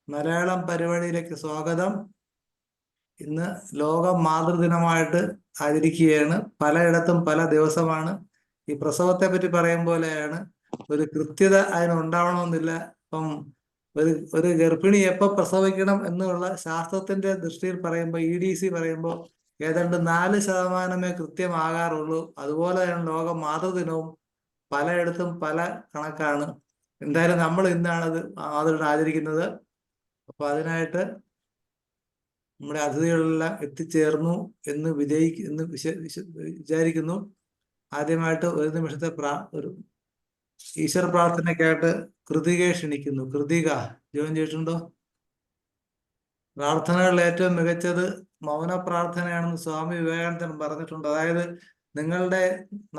മലയാളം പരിപാടിയിലേക്ക് സ്വാഗതം. ഇന്ന് ലോക മാതൃദിനമായിട്ട് ആചരിക്കുകയാണ്. പലയിടത്തും പല ദിവസമാണ്. ഈ പ്രസവത്തെ പറ്റി പറയും പോലെയാണ്, ഒരു കൃത്യത അതിനുണ്ടാവണമെന്നില്ല. ഇപ്പം ഒരു ഗർഭിണി എപ്പോൾ പ്രസവിക്കണം എന്നുള്ള ശാസ്ത്രത്തിന്റെ ദൃഷ്ടിയിൽ പറയുമ്പോൾ, EDC പറയുമ്പോൾ ഏതാണ്ട് 4% കൃത്യമാകാറുള്ളൂ. അതുപോലെയാണ് ലോക മാതൃദിനവും. പലയിടത്തും പല കണക്കാണ്. എന്തായാലും നമ്മൾ ഇന്നാണത് മാതൃദിനം ആചരിക്കുന്നത്. അപ്പൊ അതിനായിട്ട് നമ്മുടെ അതിഥികളെല്ലാം എത്തിച്ചേർന്നു എന്ന് വിചാരിക്കുന്നു. ആദ്യമായിട്ട് ഒരു നിമിഷത്തെ ഒരു ഈശ്വര പ്രാർത്ഥനയ്ക്കായിട്ട് കൃതികയെ ക്ഷണിക്കുന്നു. കൃതിക ജോയിൻ ചെയ്തിട്ടുണ്ടോ? പ്രാർത്ഥനകളിൽ ഏറ്റവും മികച്ചത് മൗന പ്രാർത്ഥനയാണെന്ന് സ്വാമി വിവേകാനന്ദൻ പറഞ്ഞിട്ടുണ്ട്. അതായത് നിങ്ങളുടെ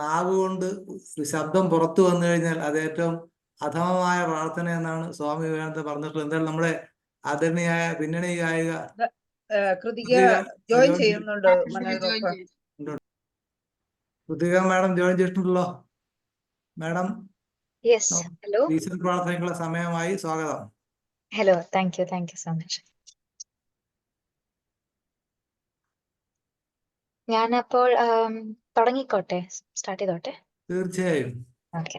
നാവ് കൊണ്ട് ഒരു ശബ്ദം പുറത്തു വന്നു കഴിഞ്ഞാൽ അത് ഏറ്റവും അധമമായ പ്രാർത്ഥന എന്നാണ് സ്വാമി വിവേകാനന്ദൻ പറഞ്ഞിട്ടുള്ളത്. എന്തായാലും നമ്മുടെ ആദരണീയായ പിന്നണി ഗായിക കൃതിക ജോയിൻ ചെയ്യുന്നുണ്ട്. കൃതിക മാഡം ജോയിൻ ചെയ്തിട്ടുണ്ടല്ലോ. മാഡം, ഹലോ, ഈശ്വര പ്രാർത്ഥനയ്ക്കുള്ള സമയമായി. സ്വാഗതം. Hello, thank you so much. ഞാനപ്പോൾ തുടങ്ങിക്കോട്ടെ, സ്റ്റാർട്ട് ചെയ്തോട്ടെ? തീർച്ചയായും. ഓക്കെ.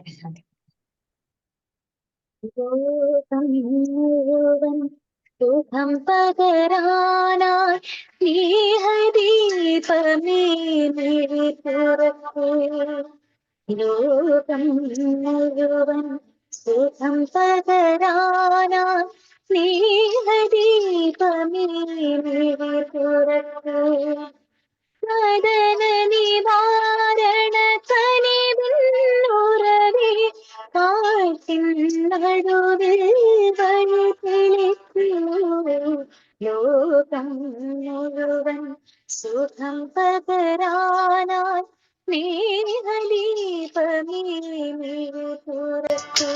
സുഖം പകരാനായി സ്നേഹദീപമേ തുറക്കൂ. ലോകം മുഴുവൻ സുഖം പകരാനായി സ്നേഹദീപമേ തുറക്കൂ. കദന നിവാരണ കനിവിന്നുറവേ കാറ്റിൻ നടുവിൽ വഴി തെളിക്കൂ. ലോകം മുഴുവൻ സുഖം പകരാനായി സ്നേഹദീപമേ തുറക്കൂ.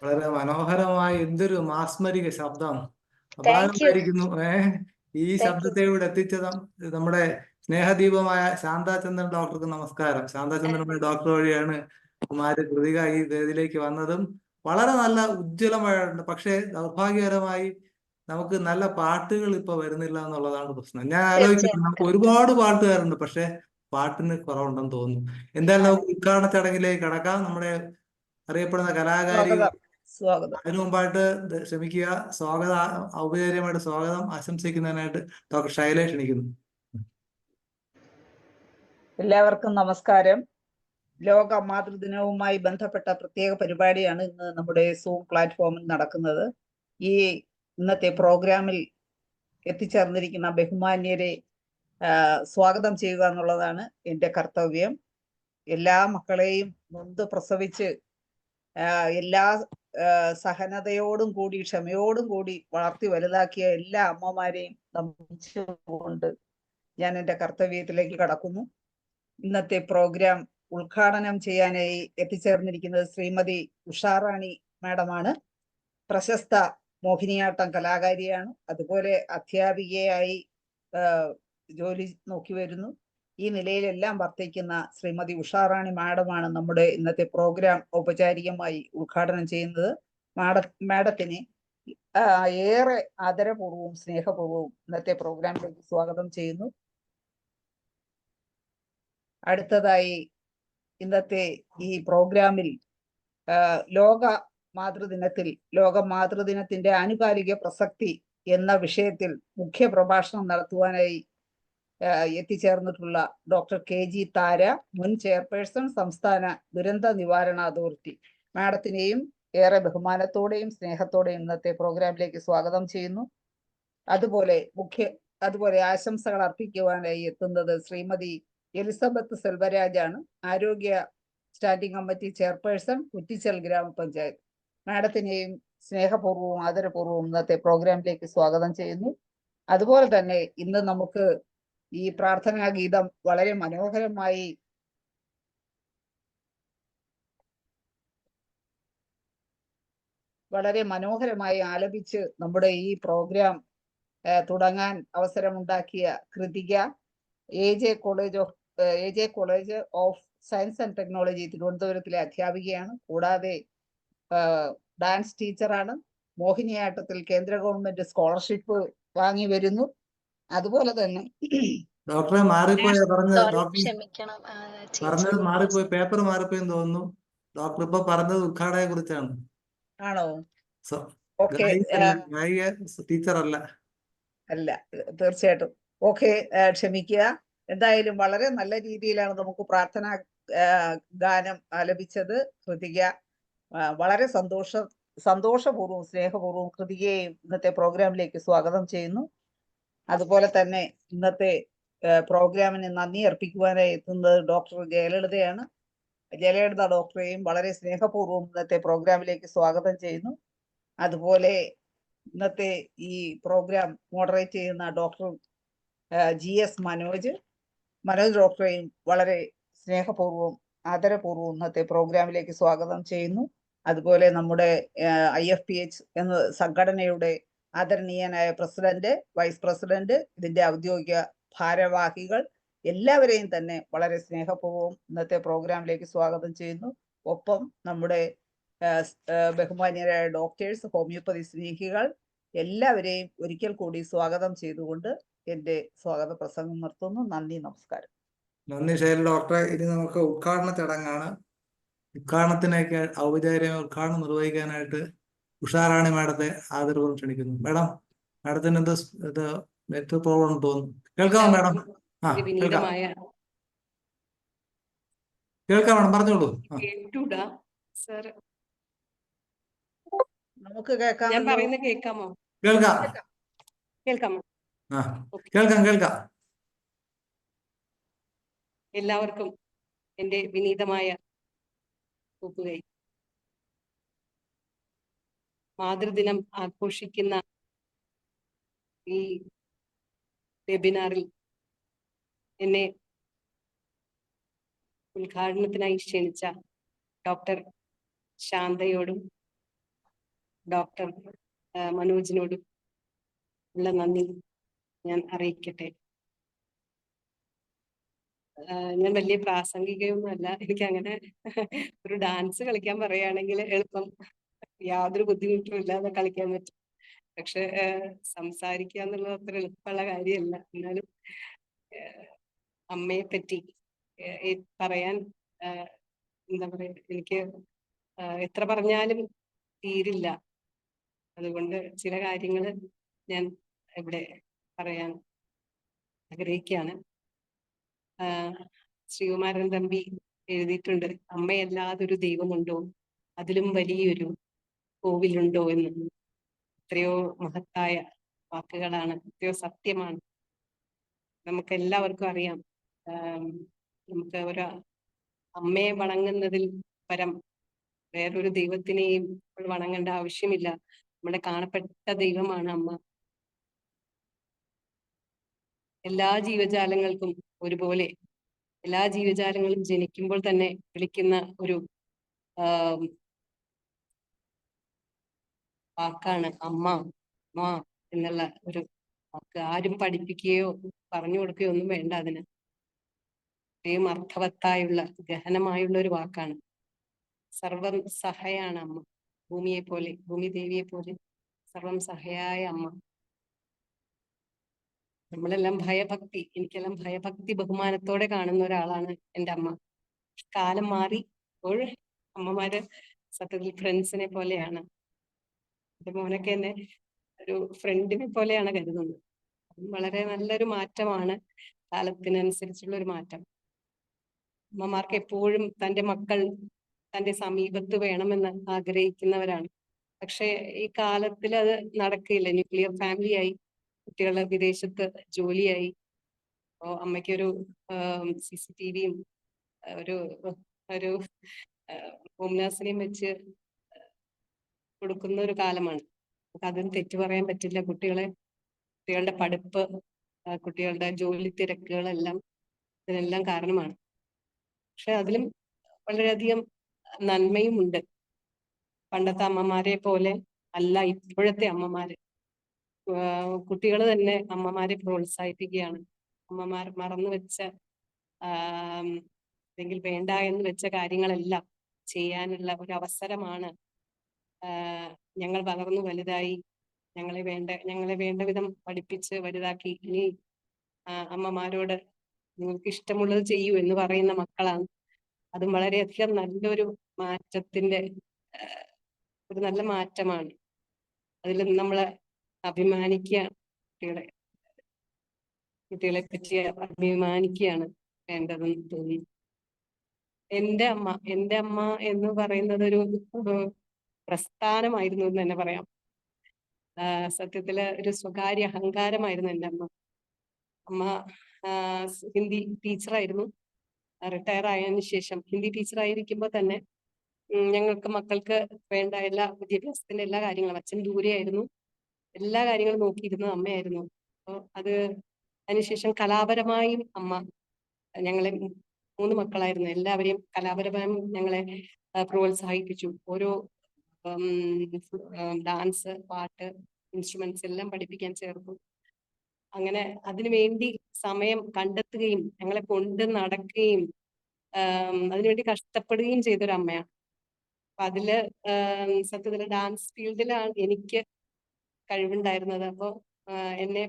വളരെ മനോഹരമായ എന്തൊരു മാസ്മരിക ശബ്ദം! അപാരമായിരിക്കുന്നു. ഈ ശബ്ദത്തെ ഇവിടെ എത്തിച്ചത് നമ്മുടെ സ്നേഹദീപമായ ശാന്താചന്ദ്രൻ ഡോക്ടർക്ക് നമസ്കാരം. ശാന്താചന്ദ്രൻ ഡോക്ടർ വഴിയാണ് കുമാരി കൃതിക ഈ വേദിയിലേക്ക് വന്നതും. വളരെ നല്ല ഉജ്ജ്വലമായിട്ടുണ്ട്. പക്ഷേ ദൗർഭാഗ്യകരമായി നമുക്ക് നല്ല പാട്ടുകൾ ഇപ്പൊ വരുന്നില്ല എന്നുള്ളതാണ് പ്രശ്നം. ഞാൻ ആലോചിക്കുന്നു, നമുക്ക് ഒരുപാട് പാട്ടുകാരുണ്ട്, പക്ഷെ പാട്ടിന് കുറവുണ്ടെന്ന് തോന്നുന്നു. എന്തായാലും നമുക്ക് ഉദ്ഘാടന ചടങ്ങിലേക്ക് കടക്കാം. നമ്മുടെ അറിയപ്പെടുന്ന കലാകാരി അതിനു മുമ്പായിട്ട് ക്ഷമിക്കുക, ഔപചാരികമായിട്ട് സ്വാഗതം ആശംസിക്കുന്നതിനായിട്ട് ഡോക്ടർ ശൈലജ ക്ഷണിക്കുന്നു. എല്ലാവർക്കും നമസ്കാരം. ലോക മാതൃദിനവുമായി ബന്ധപ്പെട്ട പ്രത്യേക പരിപാടിയാണ് ഇന്ന് നമ്മുടെ സൂം പ്ലാറ്റ്ഫോമിൽ നടക്കുന്നത്. ഈ ഇന്നത്തെ പ്രോഗ്രാമിൽ എത്തിച്ചേർന്നിരിക്കുന്ന ബഹുമാന്യരെ സ്വാഗതം ചെയ്യുക എന്നുള്ളതാണ് എൻ്റെ കർത്തവ്യം. എല്ലാ മക്കളെയും നൊന്ത് പ്രസവിച്ച് എല്ലാ സഹനതയോടും കൂടി ക്ഷമയോടും കൂടി വളർത്തി വലുതാക്കിയ എല്ലാ അമ്മമാരെയും നമിച്ചുകൊണ്ട് ഞാൻ എൻ്റെ കർത്തവ്യത്തിലേക്ക് കടക്കുന്നു. ഇന്നത്തെ പ്രോഗ്രാം ഉദ്ഘാടനം ചെയ്യാനായി എത്തിച്ചേർന്നിരിക്കുന്നത് ശ്രീമതി ഉഷാറാണി മാഡമാണ്. പ്രശസ്ത മോഹിനിയാട്ടം കലാകാരിയാണ്. അതുപോലെ അധ്യാപികയായി ജോലി നോക്കി വരുന്നു. ഈ നിലയിലെല്ലാം വർത്തിക്കുന്ന ശ്രീമതി ഉഷാറാണി മാഡമാണ് നമ്മുടെ ഇന്നത്തെ പ്രോഗ്രാം ഔപചാരികമായി ഉദ്ഘാടനം ചെയ്യുന്നത്. മാഡത്തിനെ ഏറെ ആദരപൂർവവും സ്നേഹപൂർവവും ഇന്നത്തെ പ്രോഗ്രാമിലേക്ക് സ്വാഗതം ചെയ്യുന്നു. അടുത്തതായി ഇന്നത്തെ ഈ പ്രോഗ്രാമിൽ ലോക മാതൃദിനത്തിന്റെ ആനുകാലിക പ്രസക്തി എന്ന വിഷയത്തിൽ മുഖ്യ പ്രഭാഷണം നടത്തുവാനായി എത്തിച്ചേർന്നിട്ടുള്ള ഡോക്ടർ KG താര, മുൻ ചെയർപേഴ്സൺ, സംസ്ഥാന ദുരന്ത നിവാരണ അതോറിറ്റി. മാഡത്തിനെയും ഏറെ ബഹുമാനത്തോടെയും സ്നേഹത്തോടെയും ഇന്നത്തെ പ്രോഗ്രാമിലേക്ക് സ്വാഗതം ചെയ്യുന്നു. അതുപോലെ ആശംസകൾ അർപ്പിക്കുവാനായി എത്തുന്നത് ശ്രീമതി എലിസബത്ത് സെൽവരാജാണ്, ആരോഗ്യ സ്റ്റാൻഡിംഗ് കമ്മിറ്റി ചെയർപേഴ്സൺ, കുറ്റിച്ചൽ ഗ്രാമപഞ്ചായത്ത്. മാഡത്തിനെയും സ്നേഹപൂർവ്വവും ആദരപൂർവ്വവും ഇന്നത്തെ പ്രോഗ്രാമിലേക്ക് സ്വാഗതം ചെയ്യുന്നു. അതുപോലെ തന്നെ ഇന്ന് നമുക്ക് ഈ പ്രാർത്ഥനാ ഗീതം വളരെ മനോഹരമായി ആലപിച്ച് നമ്മുടെ ഈ പ്രോഗ്രാം തുടങ്ങാൻ അവസരമുണ്ടാക്കിയ Krithika, AJ college of science and technology തിരുവനന്തപുരത്തിലെ അധ്യാപികയാണ്. കൂടാതെ ഡാൻസ് ടീച്ചറാണ്. മോഹിനിയാട്ടത്തിൽ കേന്ദ്ര ഗവൺമെന്റ് സ്കോളർഷിപ്പ് വാങ്ങി വരുന്നു. അതുപോലെ തന്നെ ഡോക്ടറെ മാറിപ്പോയി ക്ഷമിക്കണം പറഞ്ഞത് മാറിപ്പോയി, പേപ്പർ മാറിപ്പോയെന്ന് തോന്നുന്നു. ഡോക്ടർ ഇപ്പൊ പറഞ്ഞത് ഉദ്ഘാടകയെ കുറിച്ചാണ്. ആണോ? ഓക്കെ, ഗായിക ടീച്ചർ അല്ല. തീർച്ചയായിട്ടും. ഓക്കെ, ക്ഷമിക്കുക. എന്തായാലും വളരെ നല്ല രീതിയിലാണ് നമുക്ക് പ്രാർത്ഥനാ ഗാനം ആലപിച്ചത് കൃതിക. വളരെ സന്തോഷപൂർവ്വവും സ്നേഹപൂർവ്വവും കൃതികയെയും ഇന്നത്തെ പ്രോഗ്രാമിലേക്ക് സ്വാഗതം ചെയ്യുന്നു. അതുപോലെ തന്നെ ഇന്നത്തെ പ്രോഗ്രാമിന് നന്ദി അർപ്പിക്കുവാനായി എത്തുന്നത് ഡോക്ടർ ജയലളിതയാണ്. ജയലളിത ഡോക്ടറെയും വളരെ സ്നേഹപൂർവ്വം ഇന്നത്തെ പ്രോഗ്രാമിലേക്ക് സ്വാഗതം ചെയ്യുന്നു. അതുപോലെ ഇന്നത്തെ ഈ പ്രോഗ്രാം മോഡറേറ്റ് ചെയ്യുന്ന ഡോക്ടർ GS മനോജ് ഡോക്ടറെയും വളരെ സ്നേഹപൂർവ്വം ആദരപൂർവ്വം ഇന്നത്തെ പ്രോഗ്രാമിലേക്ക് സ്വാഗതം ചെയ്യുന്നു. അതുപോലെ നമ്മുടെ IFPH എന്ന സംഘടനയുടെ ആദരണീയനായ പ്രസിഡന്റ്, വൈസ് പ്രസിഡന്റ്, ഇതിന്റെ ഔദ്യോഗിക ഭാരവാഹികൾ എല്ലാവരെയും തന്നെ വളരെ സ്നേഹപൂർവ്വം ഇന്നത്തെ പ്രോഗ്രാമിലേക്ക് സ്വാഗതം ചെയ്യുന്നു. ഒപ്പം നമ്മുടെ ബഹുമാന്യരായ ഡോക്ടേഴ്സ്, ഹോമിയോപ്പതി സ്നേഹികൾ എല്ലാവരെയും ഒരിക്കൽ കൂടി സ്വാഗതം ചെയ്തുകൊണ്ട് എന്റെ സ്വാഗത പ്രസംഗം നിർത്തുന്നു. നന്ദി, നമസ്കാരം. നന്ദി ശൈല ഡോക്ടറെ. ഇനി നമുക്ക് ഉദ്ഘാടന ചടങ്ങാണ്. ഉദ്ഘാടനത്തിനൊക്കെ ഔപചാരിക ഉദ്ഘാടനം നിർവഹിക്കാനായിട്ട് ഉഷാറാണി മാഡത്തെ ആദരപൂർവ്വം ക്ഷണിക്കുന്നു. മാഡത്തിന് ഇത് നെറ്റ് പ്രോബ്ലം തോന്നുന്നു. കേൾക്കാമോ മാഡം? കേൾക്കാം മാഡം, പറഞ്ഞോളൂ. നമുക്ക് കേൾക്കാം. കേൾക്കാമോ? കേൾക്കാം. കേൾക്കാം. എല്ലാവർക്കും എൻ്റെ വിനീതമായ ഒപ്പുകൈ. മാതൃദിനം ആഘോഷിക്കുന്ന ഈ വെബിനാറിൽ എന്നെ ഉദ്ഘാടനത്തിനായി ക്ഷണിച്ച ഡോക്ടർ ശാന്തയോടും ഡോക്ടർ മനോജിനോടും ഉള്ള നന്ദി ഞാൻ അറിയിക്കട്ടെ. ഞാൻ വലിയ പ്രാസംഗികയൊന്നുമല്ല. എനിക്ക് അങ്ങനെ ഒരു ഡാൻസ് കളിക്കാൻ പറയുകയാണെങ്കിൽ എളുപ്പം, യാതൊരു ബുദ്ധിമുട്ടും ഇല്ലാതെ കളിക്കാൻ പറ്റും. പക്ഷെ സംസാരിക്കുക എന്നുള്ളത് അത്ര എളുപ്പമുള്ള കാര്യമല്ല. എന്നാലും അമ്മയെ പറ്റി പറയാൻ എന്താ പറയാ, എനിക്ക് എത്ര പറഞ്ഞാലും തീരില്ല. അതുകൊണ്ട് ചില കാര്യങ്ങൾ ഞാൻ ഇവിടെ പറയാൻ ആഗ്രഹിക്കുകയാണ്. ശ്രീകുമാരൻ തമ്പി എഴുതിയിട്ടുണ്ട്, അമ്മയല്ലാതൊരു ദൈവമുണ്ടോ, അതിലും വലിയൊരു കോവിലുണ്ടോ എന്ന്. എത്രയോ മഹത്തായ വാക്കുകളാണ്, എത്രയോ സത്യമാണ്. നമുക്ക് എല്ലാവർക്കും അറിയാം, നമുക്ക് ഒരു അമ്മയെ വണങ്ങുന്നതിൽ പരം വേറൊരു ദൈവത്തിനെയും വണങ്ങേണ്ട ആവശ്യമില്ല. നമ്മുടെ കാണപ്പെട്ട ദൈവമാണ് അമ്മ. എല്ലാ ജീവജാലങ്ങൾക്കും ഒരുപോലെ, എല്ലാ ജീവജാലങ്ങളും ജനിക്കുമ്പോൾ തന്നെ വിളിക്കുന്ന ഒരു വാക്കാണ് അമ്മ, അമ്മ എന്നുള്ള ഒരു വാക്ക്. ആരും പഠിപ്പിക്കുകയോ പറഞ്ഞു കൊടുക്കുകയോ ഒന്നും വേണ്ട അതിന്. അത്രയും അർത്ഥവത്തായുള്ള ഗഹനമായുള്ള ഒരു വാക്കാണ്. സർവം സഹയാണ് അമ്മ. ഭൂമിയെ പോലെ, ഭൂമി ദേവിയെ പോലെ സർവം സഹയായ അമ്മ. നമ്മളെല്ലാം ഭയഭക്തി, എനിക്കെല്ലാം ഭയഭക്തി ബഹുമാനത്തോടെ കാണുന്ന ഒരാളാണ് എൻ്റെ അമ്മ. കാലം മാറി ഇപ്പോൾ അമ്മമാര് സത്യത്തിൽ ഫ്രണ്ട്സിനെ പോലെയാണ്. എൻ്റെ മോനൊക്കെ എന്നെ ഒരു ഫ്രണ്ടിനെ പോലെയാണ് കരുതുന്നത്. വളരെ നല്ലൊരു മാറ്റമാണ്, കാലത്തിനനുസരിച്ചുള്ള ഒരു മാറ്റം. അമ്മമാർക്ക് എപ്പോഴും തൻ്റെ മക്കൾ തൻ്റെ സമീപത്ത് വേണമെന്ന് ആഗ്രഹിക്കുന്നവരാണ്. പക്ഷെ ഈ കാലത്തിൽ അത് നടക്കില്ല. ന്യൂക്ലിയർ ഫാമിലി ആയി, കുട്ടികളെ വിദേശത്ത് ജോലിയായി. അപ്പോൾ അമ്മയ്ക്കൊരു CCTVയും ഒരു ഒരു ഹോം നഴ്സിനെയും വെച്ച് കൊടുക്കുന്ന ഒരു കാലമാണ്. നമുക്ക് അതിന് തെറ്റു പറയാൻ പറ്റില്ല. കുട്ടികളുടെ പഠിപ്പ്, കുട്ടികളുടെ ജോലി തിരക്കുകളെല്ലാം ഇതിനെല്ലാം കാരണമാണ്. പക്ഷെ അതിലും വളരെയധികം നന്മയും ഉണ്ട്. പണ്ടത്തെ അമ്മമാരെ പോലെ അല്ല ഇപ്പോഴത്തെ അമ്മമാര്. കുട്ടികൾ തന്നെ അമ്മമാരെ പ്രോത്സാഹിപ്പിക്കുകയാണ്. അമ്മമാർ മറന്നു വെച്ച അല്ലെങ്കിൽ വേണ്ട എന്ന് വെച്ച കാര്യങ്ങളെല്ലാം ചെയ്യാനുള്ള ഒരു അവസരമാണ്. ഞങ്ങൾ വളർന്നു വലുതായി, ഞങ്ങളെ വേണ്ട വിധം പഠിപ്പിച്ച് വലുതാക്കി, ഇനി അമ്മമാരോട് നിങ്ങൾക്ക് ഇഷ്ടമുള്ളത് ചെയ്യൂ എന്ന് പറയുന്ന മക്കളാണ്. അതും വളരെയധികം നല്ലൊരു മാറ്റത്തിന്റെ ഒരു നല്ല മാറ്റമാണ്. അതിൽ നമ്മള് അഭിമാനിക്കുകയാണ്. കുട്ടികളെ പറ്റി അഭിമാനിക്കുകയാണ് വേണ്ടതെന്ന് തോന്നി. എൻ്റെ അമ്മ എന്ന് പറയുന്നത് ഒരു പ്രസ്ഥാനമായിരുന്നു എന്ന് തന്നെ പറയാം. സത്യത്തില് ഒരു സ്വകാര്യ അഹങ്കാരമായിരുന്നു എൻ്റെ അമ്മ. അമ്മ ഹിന്ദി ടീച്ചറായിരുന്നു. റിട്ടയർ ആയതിനു ശേഷം ഹിന്ദി ടീച്ചറായിരിക്കുമ്പോൾ തന്നെ ഞങ്ങൾക്ക് മക്കൾക്ക് വേണ്ട എല്ലാ വിദ്യാഭ്യാസത്തിന്റെ എല്ലാ കാര്യങ്ങളും, അച്ഛൻ ദൂരെയായിരുന്നു, എല്ലാ കാര്യങ്ങളും നോക്കിയിരുന്നത് അമ്മയായിരുന്നു. അപ്പോൾ അതിനുശേഷം കലാപരമായും അമ്മ ഞങ്ങളെ 3 മക്കളായിരുന്നു, എല്ലാവരെയും കലാപരമായും ഞങ്ങളെ പ്രോത്സാഹിപ്പിച്ചു. ഓരോ ഡാൻസ്, പാട്ട്, ഇൻസ്ട്രുമെന്റ്സ് എല്ലാം പഠിപ്പിക്കാൻ ചേർത്തു. അങ്ങനെ അതിനുവേണ്ടി സമയം കണ്ടെത്തുകയും ഞങ്ങളെ കൊണ്ട് നടക്കുകയും അതിനുവേണ്ടി കഷ്ടപ്പെടുകയും ചെയ്തൊരു അമ്മയാണ്. അപ്പൊ അതില് സത്യത്തില് ഡാൻസ് ഫീൽഡിലാണ് എനിക്ക് കഴിവുണ്ടായിരുന്നത്. അപ്പോൾ എന്നെ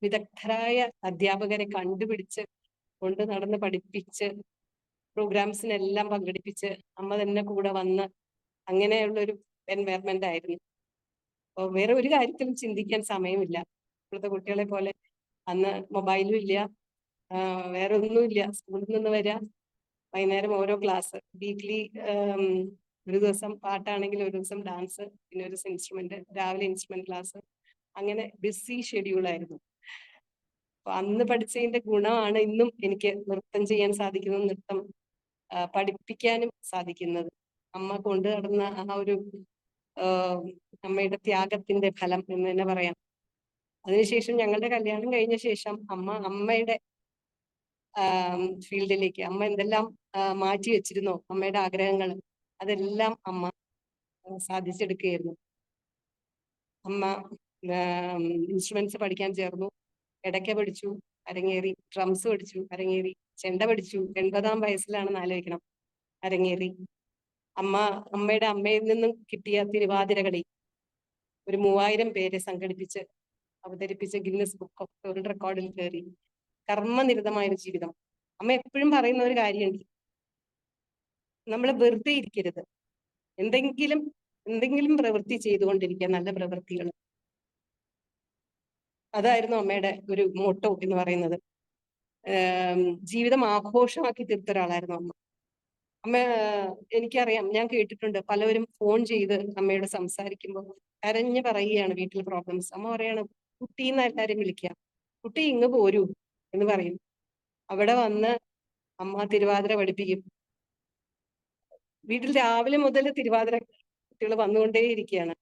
വിദഗ്ധരായ അധ്യാപകരെ കണ്ടുപിടിച്ച് കൊണ്ട് നടന്ന് പഠിപ്പിച്ച് പ്രോഗ്രാംസിനെല്ലാം പങ്കെടുപ്പിച്ച് അമ്മ തന്നെ കൂടെ വന്ന് അങ്ങനെയുള്ളൊരു എൻവയറമെന്റ് ആയിരുന്നു. അപ്പോൾ വേറെ ഒരു കാര്യത്തിലും ചിന്തിക്കാൻ സമയമില്ല. ഇപ്പോഴത്തെ കുട്ടികളെ പോലെ അന്ന് മൊബൈലും ഇല്ല, വേറെ ഒന്നുമില്ല. സ്കൂളിൽ നിന്ന് വരിക, വൈകുന്നേരം ഓരോ ക്ലാസ്, വീക്ക്ലി ഒരു ദിവസം പാട്ടാണെങ്കിൽ ഒരു ദിവസം ഡാൻസ്, പിന്നെ ഒരു ദിവസം ഇൻസ്ട്രുമെന്റ്, രാവിലെ ഇൻസ്ട്രുമെന്റ് ക്ലാസ്, അങ്ങനെ ബിസി ഷെഡ്യൂളായിരുന്നു. അപ്പൊ അന്ന് പഠിച്ചതിന്റെ ഗുണമാണ് ഇന്നും എനിക്ക് നൃത്തം ചെയ്യാൻ സാധിക്കുന്നത്, നൃത്തം പഠിപ്പിക്കാനും സാധിക്കുന്നത്. അമ്മ കൊണ്ടു നടന്ന ആ ഒരു അമ്മയുടെ ത്യാഗത്തിന്റെ ഫലം എന്ന് തന്നെ പറയാം. അതിനുശേഷം ഞങ്ങളുടെ കല്യാണം കഴിഞ്ഞ ശേഷം അമ്മയുടെ ഫീൽഡിലേക്ക് അമ്മ എന്തെല്ലാം മാറ്റി വെച്ചിരുന്നോ, അമ്മയുടെ ആഗ്രഹങ്ങൾ, അതെല്ലാം അമ്മ സാധിച്ചെടുക്കുകയായിരുന്നു. അമ്മ ഇൻസ്ട്രുമെന്റ്സ് പഠിക്കാൻ ചേർന്നു, ഇടയ്ക്ക പഠിച്ചു, അരങ്ങേറി, ഡ്രംസ് പഠിച്ചു, അരങ്ങേറി, ചെണ്ട പഠിച്ചു. 80-ാം വയസ്സിലാണെന്ന് ആലോചിക്കണം, അരങ്ങേറി. അമ്മയുടെ അമ്മയിൽ നിന്നും കിട്ടിയ തിരുവാതിരകളി ഒരു 3000 പേരെ സംഘടിപ്പിച്ച് അവതരിപ്പിച്ച് ഗിന്നസ് ബുക്ക് ഓഫ് വേൾഡ് റെക്കോർഡിൽ കയറി. കർമ്മനിരതമായൊരു ജീവിതം. അമ്മ എപ്പോഴും പറയുന്ന ഒരു കാര്യമുണ്ട്, നമ്മൾ വെറുതെ ഇരിക്കരുത്, എന്തെങ്കിലും പ്രവൃത്തി ചെയ്തുകൊണ്ടിരിക്കുക, നല്ല പ്രവൃത്തികൾ. അതായിരുന്നു അമ്മയുടെ ഒരു മോട്ടോ എന്ന് പറയുന്നത്. ജീവിതം ആഘോഷമാക്കി തീർത്ത ഒരാളായിരുന്നു അമ്മ. എനിക്കറിയാം, ഞാൻ കേട്ടിട്ടുണ്ട് പലവരും ഫോൺ ചെയ്ത് അമ്മയോട് സംസാരിക്കുമ്പോൾ കരഞ്ഞു പറയുകയാണ് വീട്ടിൽ പ്രോബ്ലംസ്. അമ്മ പറയാണ്, കുട്ടീന്ന് എല്ലാവരും വിളിക്കുക, കുട്ടി ഇങ്ങ് പോരൂ എന്ന് പറയും. അവിടെ വന്ന് അമ്മ തിരുവാതിര പഠിപ്പിക്കും. വീട്ടിൽ രാവിലെ മുതൽ തിരുവാതിര കുട്ടികൾ വന്നുകൊണ്ടേയിരിക്കുകയാണ്.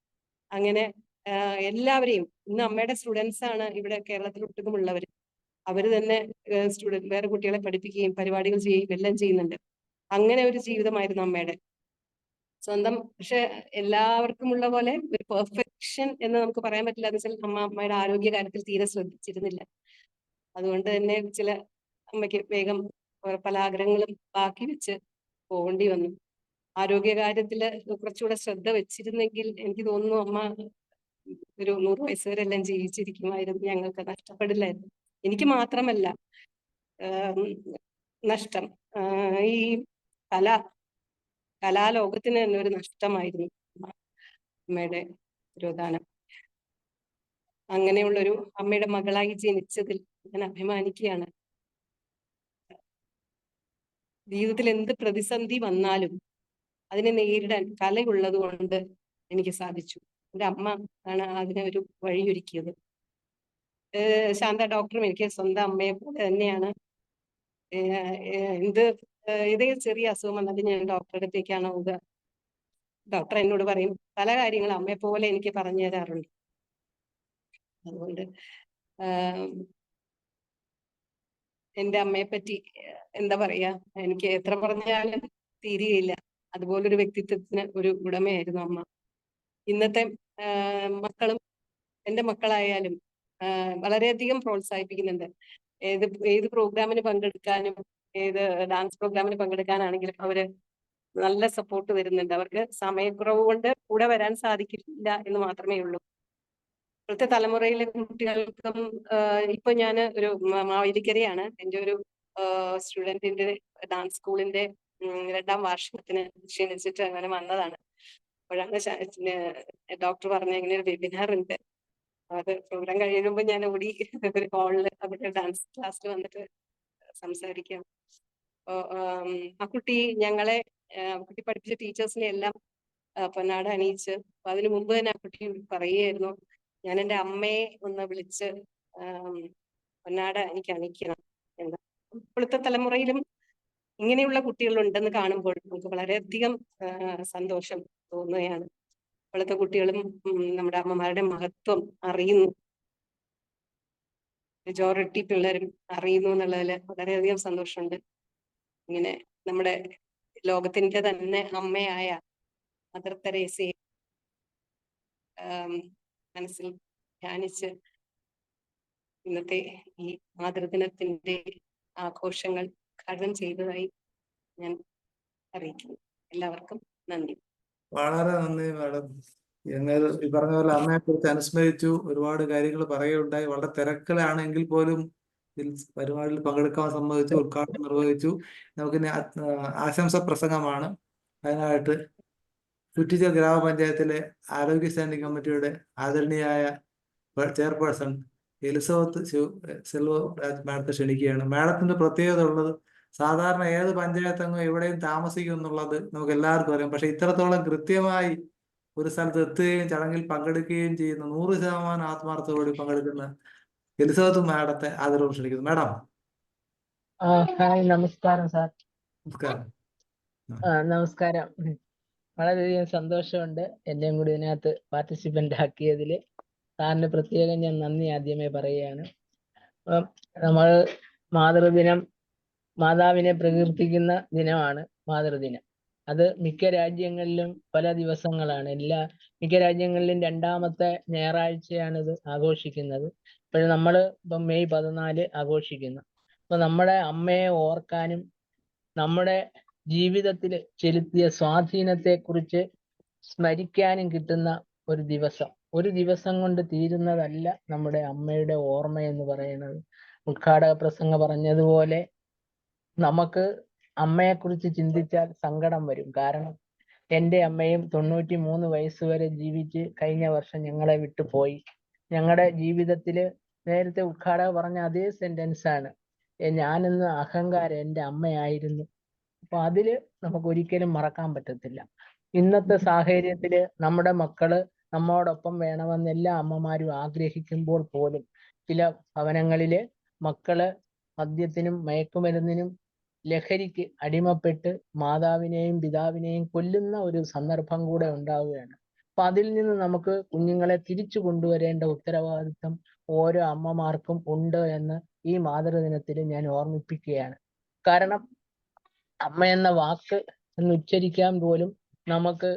അങ്ങനെ എല്ലാവരെയും, ഇന്ന് അമ്മയുടെ സ്റ്റുഡൻസ് ആണ് ഇവിടെ കേരളത്തിൽ ഒട്ടുക്കുമുള്ളവർ. അവര് തന്നെ വേറെ കുട്ടികളെ പഠിപ്പിക്കുകയും പരിപാടികൾ ചെയ്യുകയും എല്ലാം ചെയ്യുന്നുണ്ട്. അങ്ങനെ ഒരു ജീവിതമായിരുന്നു അമ്മയുടെ. സ്വന്തം, പക്ഷെ എല്ലാവർക്കും ഉള്ള പോലെ ഒരു പെർഫെക്റ്റ് അഡിക്ഷൻ എന്ന് നമുക്ക് പറയാൻ പറ്റില്ല. എന്ന് വെച്ചാൽ അമ്മയുടെ ആരോഗ്യ കാര്യത്തിൽ തീരെ ശ്രദ്ധിച്ചിരുന്നില്ല. അതുകൊണ്ട് തന്നെ ചില അമ്മയ്ക്ക് വേഗം പല ആഗ്രഹങ്ങളും ബാക്കി വെച്ച് പോകേണ്ടി വന്നു. ആരോഗ്യകാര്യത്തില് കുറച്ചുകൂടെ ശ്രദ്ധ വെച്ചിരുന്നെങ്കിൽ എനിക്ക് തോന്നുന്നു അമ്മ ഒരു 100 വയസ്സ് വരെ എല്ലാം ജീവിച്ചിരിക്കുമായിരുന്നു. ഞങ്ങൾക്ക് നഷ്ടപ്പെടില്ലായിരുന്നു. എനിക്ക് മാത്രമല്ല നഷ്ടം. ഈ കലാലോകത്തിന് തന്നെ ഒരു നഷ്ടമായിരുന്നു അമ്മയുടെ തിരോധാനം. അങ്ങനെയുള്ളൊരു അമ്മയുടെ മകളായി ജനിച്ചതിൽ ഞാൻ അഭിമാനിക്കുകയാണ്. ജീവിതത്തിൽ എന്ത് പ്രതിസന്ധി വന്നാലും അതിനെ നേരിടാൻ കലയുള്ളത് കൊണ്ട് എനിക്ക് സാധിച്ചു. എൻ്റെ അമ്മ ആണ് അതിനെ ഒരു വഴിയൊരുക്കിയത്. ശാന്ത ഡോക്ടറും എനിക്ക് സ്വന്തം അമ്മയെ പോലെ തന്നെയാണ്. ഇതേ ചെറിയ അസുഖം വന്നാലും ഞാൻ ഡോക്ടറുടെ അടുത്തേക്കാണ് പോവുക. ഡോക്ടർ എന്നോട് പറയും പല കാര്യങ്ങളും അമ്മയെ പോലെ എനിക്ക് പറഞ്ഞു തരാറുണ്ട്. അതുകൊണ്ട് എൻ്റെ അമ്മയെ പറ്റി എന്താ പറയാ, എനിക്ക് എത്ര പറഞ്ഞാലും തീരുകയില്ല. അതുപോലൊരു വ്യക്തിത്വത്തിന് ഒരു ഉടമയായിരുന്നു അമ്മ. ഇന്നത്തെ മക്കളും എൻ്റെ മക്കളായാലും വളരെയധികം പ്രോത്സാഹിപ്പിക്കുന്നുണ്ട്. ഏത് പ്രോഗ്രാമിന് പങ്കെടുക്കാനും ഏത് ഡാൻസ് പ്രോഗ്രാമിന് പങ്കെടുക്കാനാണെങ്കിലും അവര് നല്ല സപ്പോർട്ട് തരുന്നുണ്ട്. അവർക്ക് സമയക്കുറവ് കൊണ്ട് കൂടെ വരാൻ സാധിക്കില്ല എന്ന് മാത്രമേ ഉള്ളൂ. ഇപ്പോഴത്തെ തലമുറയിലെ കുട്ടികൾക്കും ഇപ്പൊ ഞാൻ ഒരു മാവേലിക്കരയാണ് എൻ്റെ ഒരു സ്റ്റുഡന്റിന്റെ ഡാൻസ് സ്കൂളിന്റെ 2ാം വാർഷികത്തിന് ക്ഷണിച്ചിട്ട് അങ്ങനെ വന്നതാണ്. അപ്പോഴാണ് ഡോക്ടർ പറഞ്ഞ ഇങ്ങനെ ഒരു വെബിനാർ ഉണ്ട്. അത് പ്രോഗ്രാം കഴിയുമ്പോൾ ഞാൻ ഓടി ഒരു ഹാളില് അവിടെ ഡാൻസ് ക്ലാസ്സിൽ വന്നിട്ട് സംസാരിക്കാം. ആ കുട്ടി ഞങ്ങളെ കുട്ടി പഠിപ്പിച്ച ടീച്ചേഴ്സിനെ എല്ലാം പൊന്നാട അണിയിച്ച്, അപ്പൊ അതിനു മുമ്പ് തന്നെ ആ കുട്ടി പറയുകയായിരുന്നു, ഞാൻ എൻ്റെ അമ്മയെ ഒന്ന് വിളിച്ച് പൊന്നാട എനിക്ക് അണിയിക്കണം എന്ന്. ഇപ്പോഴത്തെ തലമുറയിലും ഇങ്ങനെയുള്ള കുട്ടികളുണ്ടെന്ന് കാണുമ്പോൾ നമുക്ക് വളരെയധികം സന്തോഷം തോന്നുകയാണ്. ഇപ്പോഴത്തെ കുട്ടികളും നമ്മുടെ അമ്മമാരുടെ മഹത്വം അറിയുന്നു, മെജോറിറ്റി പിള്ളേരും അറിയുന്നു എന്നുള്ളതിൽ വളരെയധികം സന്തോഷമുണ്ട്. ഇങ്ങനെ നമ്മുടെ ലോകത്തിന്റെ തന്നെ അമ്മയായ മദർ തെരേസയെ മനസ്സിൽ ധ്യാനിച്ച് ഇന്നത്തെ ഈ മാതൃദിനത്തിന്റെ ആഘോഷങ്ങൾ ഉദ്ഘാടനം ചെയ്തതായി ഞാൻ അറിയിക്കുന്നു. എല്ലാവർക്കും നന്ദി. വളരെ നന്ദി മാഡം. എന്നാൽ ഈ പറഞ്ഞ പോലെ അമ്മയെ കുറിച്ച് അനുസ്മരിച്ചു, ഒരുപാട് കാര്യങ്ങൾ പറയുകയുണ്ടായി. വളരെ തിരക്കിലാണെങ്കിൽ പോലും ഇതിൽ പരിപാടിയിൽ പങ്കെടുക്കാൻ സമ്മതിച്ചു, ഉദ്ഘാടനം നിർവഹിച്ചു. നമുക്കിനി ആശംസ പ്രസംഗമാണ്. അതിനായിട്ട് കുറ്റിച്ചൽ ഗ്രാമപഞ്ചായത്തിലെ ആരോഗ്യ സ്റ്റാൻഡിംഗ് കമ്മിറ്റിയുടെ ആദരണീയായ ചെയർപേഴ്സൺ എലിസബത്ത് സിൽവ മാഡത്തെ ക്ഷണിക്കുകയാണ്. മാഡത്തിന്റെ പ്രത്യേകത ഉള്ളത്, സാധാരണ ഏത് പഞ്ചായത്ത് അംഗം എവിടെയും താമസിക്കും എന്നുള്ളത് നമുക്ക് എല്ലാവർക്കും അറിയാം. പക്ഷെ ഇത്രത്തോളം കൃത്യമായി ഒരു സ്ഥലത്ത് എത്തുകയും ചടങ്ങിൽ പങ്കെടുക്കുകയും ചെയ്യുന്ന 100% ആത്മാർത്ഥതയോടെ പങ്കെടുക്കുന്ന എലിസബത്ത് മാഡത്തെ ആദരവ് ക്ഷണിക്കുന്നു. മാഡം. ഹായ്, നമസ്കാരം സാർ. നമസ്കാരം. നമസ്കാരം. വളരെയധികം സന്തോഷമുണ്ട് എന്നെയും കൂടി ഇതിനകത്ത് പാർട്ടിസിപ്പന്റ് ആക്കിയതിൽ. സാറിന് പ്രത്യേകം ഞാൻ നന്ദി ആദ്യമേ പറയുകയാണ്. നമ്മൾ മാതൃദിനം, മാതാവിനെ പ്രകീർത്തിക്കുന്ന ദിനമാണ് മാതൃദിനം. അത് മിക്ക രാജ്യങ്ങളിലും പല ദിവസങ്ങളാണ്. മിക്ക രാജ്യങ്ങളിലും 2ാമത്തെ ഞായറാഴ്ചയാണ് ഇത് ആഘോഷിക്കുന്നത്. ഇപ്പോൾ നമ്മൾ ഇപ്പം മെയ് 14 ആഘോഷിക്കുന്നു. അപ്പൊ നമ്മുടെ അമ്മയെ ഓർക്കാനും നമ്മുടെ ജീവിതത്തിൽ ചെലുത്തിയ സ്വാധീനത്തെക്കുറിച്ച് സ്മരിക്കാനും കിട്ടുന്ന ഒരു ദിവസം കൊണ്ട് തീരുന്നതല്ല നമ്മുടെ അമ്മയുടെ ഓർമ്മ എന്ന് പറയുന്നത്. ഉദ്ഘാടക പ്രസംഗം പറഞ്ഞതുപോലെ നമുക്ക് അമ്മയെക്കുറിച്ച് ചിന്തിച്ചാൽ സങ്കടം വരും. കാരണം എൻ്റെ അമ്മയും 93 വയസ്സ് വരെ ജീവിച്ച് കഴിഞ്ഞ വർഷം ഞങ്ങളെ വിട്ടു പോയി. ഞങ്ങളുടെ ജീവിതത്തിൽ നേരത്തെ ഉദ്ഘാടക പറഞ്ഞ അതേ സെന്റൻസ് ആണ്, ഞാനെന്ന് അഹങ്കാരം എൻ്റെ അമ്മയായിരുന്നു. അപ്പൊ അതില് നമുക്ക് ഒരിക്കലും മറക്കാൻ പറ്റത്തില്ല. ഇന്നത്തെ സാഹചര്യത്തില് നമ്മുടെ മക്കള് നമ്മോടൊപ്പം വേണമെന്ന് എല്ലാ അമ്മമാരും ആഗ്രഹിക്കുമ്പോൾ പോലും ചില ഭവനങ്ങളില് മക്കള് മദ്യത്തിനും മയക്കുമരുന്നിനും ലഹരിക്ക് അടിമപ്പെട്ട് മാതാവിനെയും പിതാവിനെയും കൊല്ലുന്ന ഒരു സന്ദർഭം കൂടെ ഉണ്ടാവുകയാണ്. അപ്പൊ അതിൽ നിന്ന് നമുക്ക് കുഞ്ഞുങ്ങളെ തിരിച്ചു കൊണ്ടുവരേണ്ട ഉത്തരവാദിത്വം ഓരോ അമ്മമാർക്കും ഉണ്ട് എന്ന് ഈ മാതൃദിനത്തിൽ ഞാൻ ഓർമ്മിപ്പിക്കുകയാണ്. കാരണം അമ്മ എന്ന വാക്ക് എന്ന് ഉച്ചരിക്കാൻ പോലും നമുക്ക്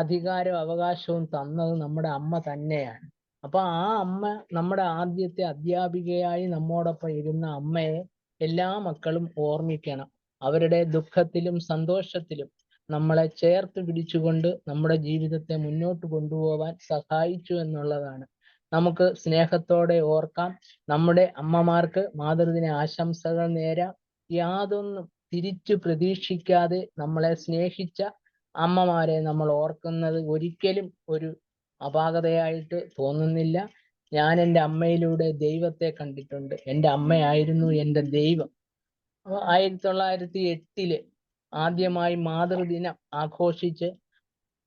അധികാരവും അവകാശവും തന്നത് നമ്മുടെ അമ്മ തന്നെയാണ്. അപ്പൊ ആ അമ്മ നമ്മുടെ ആദ്യത്തെ അധ്യാപികയായി നമ്മോടൊപ്പം ഇരുന്ന അമ്മയെ എല്ലാ മക്കളും ഓർമ്മിക്കണം. അവരുടെ ദുഃഖത്തിലും സന്തോഷത്തിലും നമ്മളെ ചേർത്ത് പിടിച്ചുകൊണ്ട് നമ്മുടെ ജീവിതത്തെ മുന്നോട്ട് കൊണ്ടുപോകാൻ സഹായിച്ചു എന്നുള്ളതാണ്. നമുക്ക് സ്നേഹത്തോടെ ഓർക്കാം. നമ്മുടെ അമ്മമാർക്ക് മാതൃദിന ആശംസകൾ നേരാം. യാതൊന്നും തിരിച്ചു പ്രതീക്ഷിക്കാതെ നമ്മളെ സ്നേഹിച്ച അമ്മമാരെ നമ്മൾ ഓർക്കുന്നത് ഒരിക്കലും ഒരു അപാകതയായിട്ട് തോന്നുന്നില്ല. ഞാൻ എൻ്റെ അമ്മയിലൂടെ ദൈവത്തെ കണ്ടിട്ടുണ്ട്. എൻ്റെ അമ്മയായിരുന്നു എൻ്റെ ദൈവം. 1908 ആദ്യമായി മാതൃദിനം ആഘോഷിച്ച്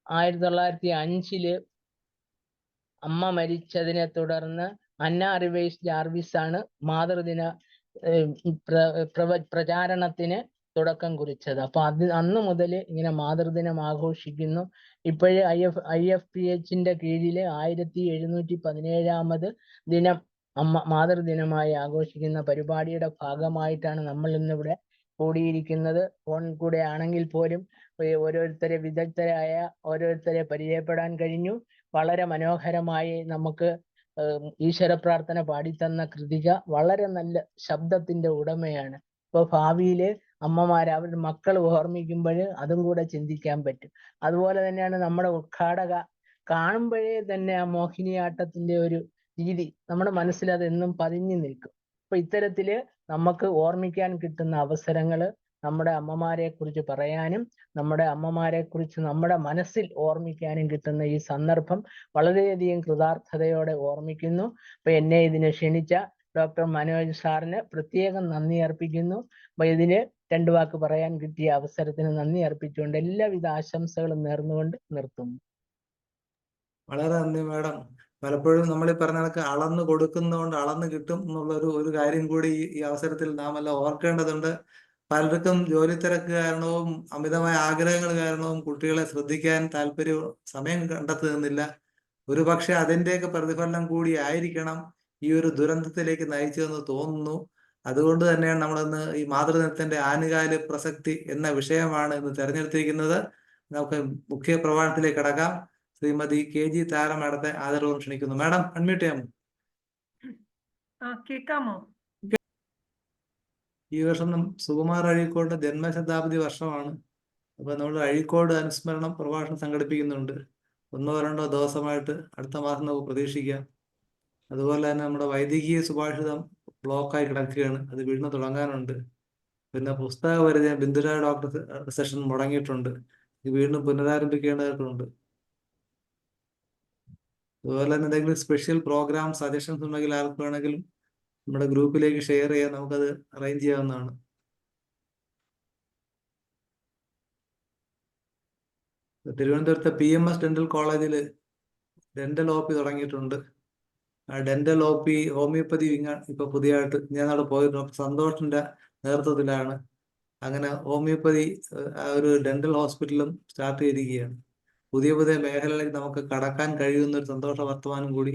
1905 അമ്മ മരിച്ചതിനെ തുടർന്ന് അന്ന റിവൈസ് ജാർവിസ് ആണ് മാതൃദിന പ്രചാരണത്തിന് തുടക്കം കുറിച്ചത്. അപ്പൊ അന്ന് മുതൽ ഇങ്ങനെ മാതൃദിനം ആഘോഷിക്കുന്നു. ഇപ്പോഴ് IFPHന്റെ കീഴില് 1717 ദിനം മാതൃദിനമായി ആഘോഷിക്കുന്ന പരിപാടിയുടെ ഭാഗമായിട്ടാണ് നമ്മൾ ഇന്നിവിടെ കൂടിയിരിക്കുന്നത്. ഫോൺ കൂടെ ആണെങ്കിൽ പോലും ഓരോരുത്തരെ വിദഗ്ധരായ ഓരോരുത്തരെ പരിചയപ്പെടാൻ കഴിഞ്ഞു. വളരെ മനോഹരമായി നമുക്ക് ഈശ്വര പ്രാർത്ഥന പാടിത്തന്ന കൃതിക വളരെ നല്ല ശബ്ദത്തിന്റെ ഉടമയാണ്. ഇപ്പൊ ഭാവിയില് അമ്മമാരെ അവരുടെ മക്കൾ ഓർമ്മിക്കുമ്പോൾ അതും കൂടെ ചിന്തിക്കാൻ പറ്റും. അതുപോലെ തന്നെയാണ് നമ്മുടെ ഉദ്ഘാടക. കാണുമ്പോഴേ തന്നെ ആ മോഹിനിയാട്ടത്തിന്റെ ഒരു രീതി നമ്മുടെ മനസ്സിൽ അത് എന്നും പതിഞ്ഞു നിൽക്കും. അപ്പൊ ഇത്തരത്തില് നമുക്ക് ഓർമ്മിക്കാൻ കിട്ടുന്ന അവസരങ്ങള് നമ്മുടെ അമ്മമാരെ കുറിച്ച് പറയാനും നമ്മുടെ അമ്മമാരെ കുറിച്ച് നമ്മുടെ മനസ്സിൽ ഓർമ്മിക്കാനും കിട്ടുന്ന ഈ സന്ദർഭം വളരെയധികം കൃതാർത്ഥതയോടെ ഓർമ്മിക്കുന്നു. അപ്പൊ എന്നെ ഇതിന് ക്ഷണിച്ച ഡോക്ടർ മനോജ് സാറിന് പ്രത്യേകം നന്ദി അർപ്പിക്കുന്നു. അപ്പൊ ഇതിന് 2 വാക്ക് പറയാൻ കിട്ടിയ അവസരത്തിന് നന്ദി അർപ്പിച്ചുകൊണ്ട് എല്ലാവിധ ആശംസകളും നേർന്നുകൊണ്ട് നിർത്തുന്നു. വളരെ നന്ദി മാഡം. പലപ്പോഴും നമ്മൾ ഈ പറഞ്ഞ കണക്ക് അളന്ന് കൊടുക്കുന്നതുകൊണ്ട് അളന്ന് കിട്ടും എന്നുള്ള ഒരു കാര്യം കൂടി ഈ അവസരത്തിൽ നാം എല്ലാം ഓർക്കേണ്ടതുണ്ട്. പലർക്കും ജോലി തിരക്ക് കാരണവും അമിതമായ ആഗ്രഹങ്ങൾ കാരണവും കുട്ടികളെ ശ്രദ്ധിക്കാൻ സമയം കണ്ടെത്തുന്നില്ല. ഒരു പക്ഷെ അതിൻ്റെയൊക്കെ പ്രതിഫലനം കൂടി ആയിരിക്കണം ഈ ഒരു ദുരന്തത്തിലേക്ക് നയിച്ചതെന്ന് തോന്നുന്നു. അതുകൊണ്ട് തന്നെയാണ് നമ്മളിന്ന് ഈ മാതൃദിനത്തിന്റെ ആനുകാലിക പ്രസക്തി എന്ന വിഷയമാണ് ഇന്ന് തെരഞ്ഞെടുത്തിരിക്കുന്നത്. നമുക്ക് മുഖ്യ പ്രഭാഷണത്തിലേക്ക് കടക്കാം. ശ്രീമതി KG താര മാഡത്തെ ആദരവോടെ ക്ഷണിക്കുന്നു. മാഡം അൺമ്യൂട്ട് ചെയ്യാമോ? കേൾക്കാമോ? ഈ വർഷം സുകുമാർ അഴീക്കോടിന്റെ ജന്മശതാബ്ദി വർഷമാണ്. അപ്പൊ നമ്മൾ അഴീക്കോട് അനുസ്മരണം പ്രഭാഷണം സംഘടിപ്പിക്കുന്നുണ്ട്. 1-2 ദിവസമായിട്ട് അടുത്ത മാസം നമുക്ക് പ്രതീക്ഷിക്കാം. അതുപോലെ തന്നെ നമ്മുടെ വൈദികീയ സുഭാഷിതം ബ്ലോക്കായി കിടക്കുകയാണ്. അത് വീണ്ടും തുടങ്ങാനുണ്ട്. പിന്നെ പുസ്തക പരിചയം ബിന്ദുരായ ഡോക്ടർ സെഷൻ മുടങ്ങിയിട്ടുണ്ട്. ഇത് വീണ്ടും പുനരാരംഭിക്കേണ്ടതായിട്ടുണ്ട്. അതുപോലെ തന്നെ എന്തെങ്കിലും സ്പെഷ്യൽ പ്രോഗ്രാം സജഷൻസ് ഉണ്ടെങ്കിൽ ആർക്ക് വേണമെങ്കിലും നമ്മുടെ ഗ്രൂപ്പിലേക്ക് ഷെയർ ചെയ്യാൻ നമുക്കത് അറേഞ്ച് ചെയ്യാവുന്നതാണ്. തിരുവനന്തപുരത്തെ PMS ഡെന്റൽ കോളേജിൽ ഡെന്റൽ OP തുടങ്ങിയിട്ടുണ്ട്. ആ ഡെന്റൽ OP ഹോമിയോപ്പതി വിങ് ഇപ്പൊ പുതിയതായിട്ട് ഞാൻ പോയി ഡോക്ടർ സന്തോഷിന്റെ നേതൃത്വത്തിലാണ്. അങ്ങനെ ഹോമിയോപ്പതി ആ ഒരു ഡെന്റൽ ഹോസ്പിറ്റലും സ്റ്റാർട്ട് ചെയ്തിരിക്കുകയാണ്. പുതിയ പുതിയ മേഖലകളിലേക്ക് നമുക്ക് കടക്കാൻ കഴിയുന്ന ഒരു സന്തോഷ വർത്തമാനം കൂടി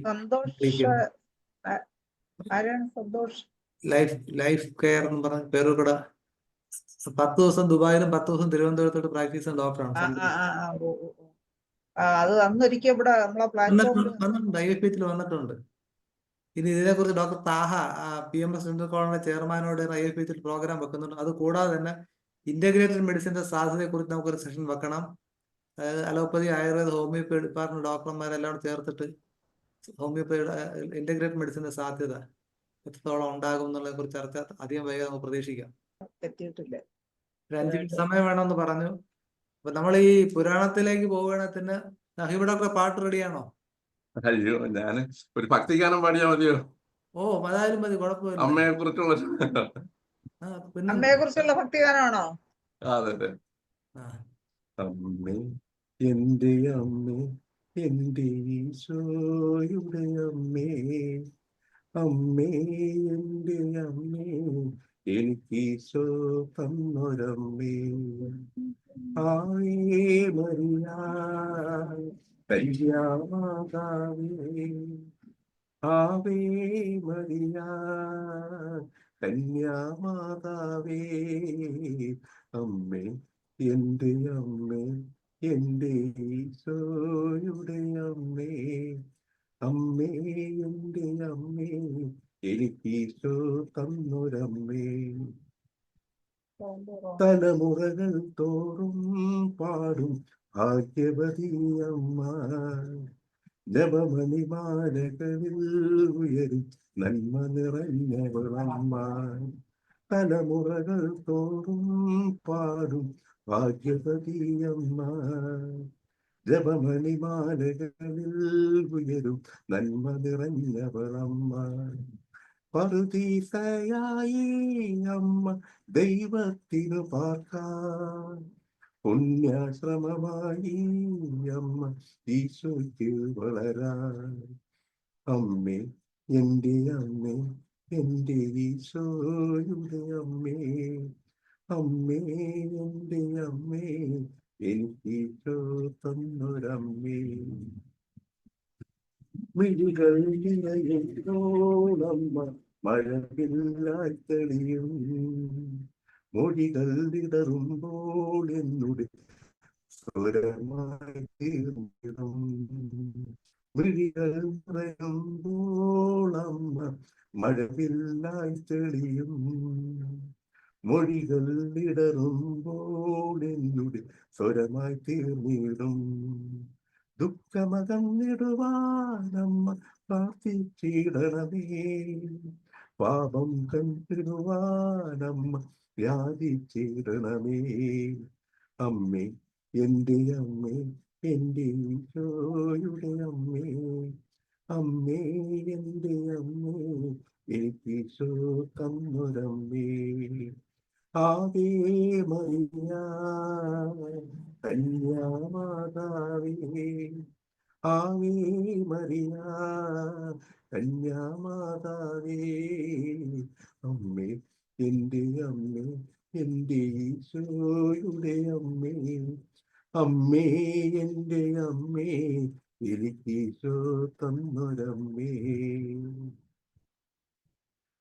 ലൈഫ് കെയർ എന്ന് പറഞ്ഞ പേരുകൂട 10 ദിവസം ദുബായിലും 10 ദിവസം തിരുവനന്തപുരത്തോട്ട് പ്രാക്ടീസ് ചെയ്യുന്ന ഡോക്ടറാണ്. വന്നിട്ടുണ്ട്, IFPHൽ വന്നിട്ടുണ്ട്. ഇനി ഇതിനെക്കുറിച്ച് ഡോക്ടർ താഹ PMS ഡെന്റൽ കോളേജിന്റെ ചെയർമാനോട് IFPHൽ പ്രോഗ്രാം വെക്കുന്നുണ്ട്. അത് കൂടാതെ തന്നെ ഇന്റഗ്രേറ്റഡ് മെഡിസിന്റെ സാധ്യതയെക്കുറിച്ച് നമുക്കൊരു സെഷൻ വെക്കണം. അതായത് അലോപ്പതി, ആയുർവേദ, ഹോമിയോപ്പതി ഡിപ്പാർട്ട്മെന്റ് ഡോക്ടർമാരെല്ലാം ചേർത്തിട്ട് ഹോമിയോപ്പതിയുടെ ഇന്റഗ്രേറ്റഡ് മെഡിസിന്റെ സാധ്യത എത്രത്തോളം ഉണ്ടാകും എന്നുള്ളതിനെ കുറിച്ച് ചർച്ച അധികം വൈകാതെ നമുക്ക് പ്രതീക്ഷിക്കാം. 5 മിനിറ്റ് സമയം വേണമെന്ന് പറഞ്ഞു. അപ്പൊ നമ്മൾ ഈ പുരാണത്തിലേക്ക് പോവുകയാണെങ്കിൽ തന്നെ നഹീബ് ഡോക്ടർ പാട്ട് റെഡിയാണോ? അയ്യോ, ഞാൻ ഒരു ഭക്തിഗാനം പാടിയാ മതിയോ? ഓ അതായാലും മതി, കുഴപ്പമില്ല. അമ്മയെ കുറിച്ചുള്ള അമ്മയെ കുറിച്ചുള്ള ഭക്തിഗാനമാണോ? അതെ. അമ്മേ, എന്റെ അമ്മേ, എന്റെ ഈശോയുടെ അമ്മേ, അമ്മേ എന്റെ അമ്മേ, എനിക്ക് ഈശോ തന്നൊരമ്മേ. ആയേ മരിയ കന്യാമാതാവേ, ആവേ മരിയ കന്യാമാതാവേ, അമ്മേ എന്റെ അമ്മേ, എൻ്റെ ഈശോയുടെ അമ്മേ, അമ്മേ എൻ്റെ അമ്മേ, എനിക്ക് ഈശോ തന്നൊരമ്മേ. തലമുറകൾ തോറും പാടും ഭാഗ്യവതി അമ്മ, ജപമണിമാലകളിൽ ഉയരും നന്മ നിറഞ്ഞവളമ്മ. തലമുറകൾ തോറും പാടും ഭാഗ്യവതി അമ്മ, ജപമണിമാലകളിൽ ഉയരും നന്മ നിറഞ്ഞവളമ്മ. പറുദീസയായി അമ്മ ദൈവത്തിനു പാർക്കാൻ, പുണ്യാശ്രമമായി അമ്മ ഈശോയ്ക്ക് വളരാൻ. അമ്മേ എൻ്റെ അമ്മേ, എൻ്റെ ഈശോയുടെ അമ്മേ, അമ്മേ എൻ്റെ അമ്മേ, എനിക്ക് ഈശോ തന്നൊരമ്മേ. മിഴികൾ നിറയുന്നോളമ്മ മഴവില്ലായി തെളിയും, മൊഴികൾ ഇടറുമ്പോൾ എന്നുടെ സ്വരമായി തീർന്നിടും. മിഴികൾ നിറയുമ്പോൾ അമ്മ മഴവില്ലായി തെളിയും, മൊഴികൾ ഇടറുമ്പോൾ എന്നുടെ സ്വരമായി തീർന്നിടും. ദുഃഖമകന്നിടുവാനമ്മ പ്രാർത്ഥിച്ചിടണമേ, പാപം കണ്ടിടുവാനമ്മ വ്യാധിച്ചിടണമേ. അമ്മേ എൻ്റെ അമ്മേ, എൻ്റെ ഈശോയുടെ അമ്മേ, അമ്മേ എൻ്റെ അമ്മേ, എനിക്ക് ഈശോ തന്നൊരമ്മേ. ആവേ മറിയ കന്യാമാതാവേ, ആവേ മറിയ കന്യാമാതാവേ, അമ്മേ എൻ്റെ അമ്മേ, എൻ്റെ ഈശോയുടെ അമ്മേ, അമ്മേ എൻ്റെ അമ്മേ, എനിക്ക് ഈശോ തന്നൊരമ്മേ.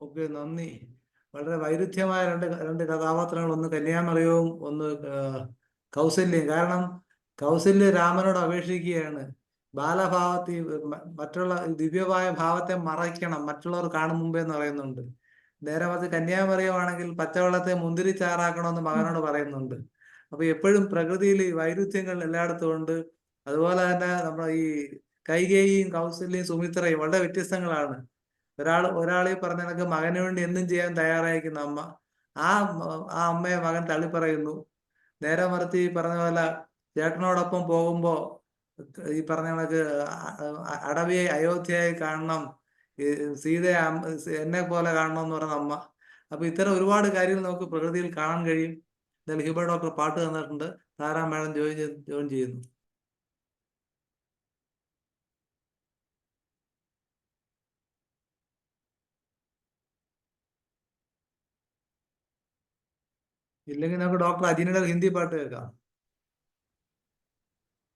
ഓക്കെ, നന്ദി. വളരെ വൈരുദ്ധ്യമായ രണ്ട് കഥാപാത്രങ്ങൾ, ഒന്ന് കന്യാമറിയവും ഒന്ന് കൗസല്യം. കാരണം കൗസല്യ രാമനോട് അപേക്ഷിക്കുകയാണ്, ബാലഭാവത്തിൽ മറ്റുള്ള ദിവ്യമായ ഭാവത്തെ മറയ്ക്കണം, മറ്റുള്ളവർ കാണും മുമ്പേ എന്ന് പറയുന്നുണ്ട്. നേരെ മറിച്ച് കന്യാമറിയമാണെങ്കിൽ പച്ചവെള്ളത്തെ മുന്തിരിച്ചാറാക്കണമെന്ന് മകനോട് പറയുന്നുണ്ട്. അപ്പൊ എപ്പോഴും പ്രകൃതിയിൽ ഈ വൈരുദ്ധ്യങ്ങൾ എല്ലായിടത്തും ഉണ്ട്. അതുപോലെ തന്നെ നമ്മുടെ ഈ കൈകേയിയും കൗസല്യയും സുമിത്രയും വളരെ വ്യത്യസ്തങ്ങളാണ്. ഒരാൾ ഈ പറഞ്ഞ കണക്ക് മകന് വേണ്ടി എന്തും ചെയ്യാൻ തയ്യാറായിരിക്കുന്ന അമ്മ, ആ അമ്മയെ മകൻ തള്ളിപ്പറയുന്നു. നേരെ മറിച്ച് ഈ പറഞ്ഞ പോലെ ചേട്ടനോടൊപ്പം പോകുമ്പോ ഈ പറഞ്ഞ കണക്ക് അടവിയെ അയോധ്യയായി കാണണം, സീതയെ എന്നെ പോലെ കാണണം എന്ന് പറയുന്ന അമ്മ. അപ്പൊ ഇത്തരം ഒരുപാട് കാര്യങ്ങൾ നമുക്ക് പ്രകൃതിയിൽ കാണാൻ കഴിയും. എന്തായാലും ഹിബ ഡോക്ടർ പാട്ട് തന്നിട്ടുണ്ട്. താരാ മാഡം ജോയിൻ ചെയ്യുന്നു. ഇല്ലെങ്കിൽ നമുക്ക് ഡോക്ടർ അജിനയുടെ ഹിന്ദി പാട്ട് കേൾക്കാം.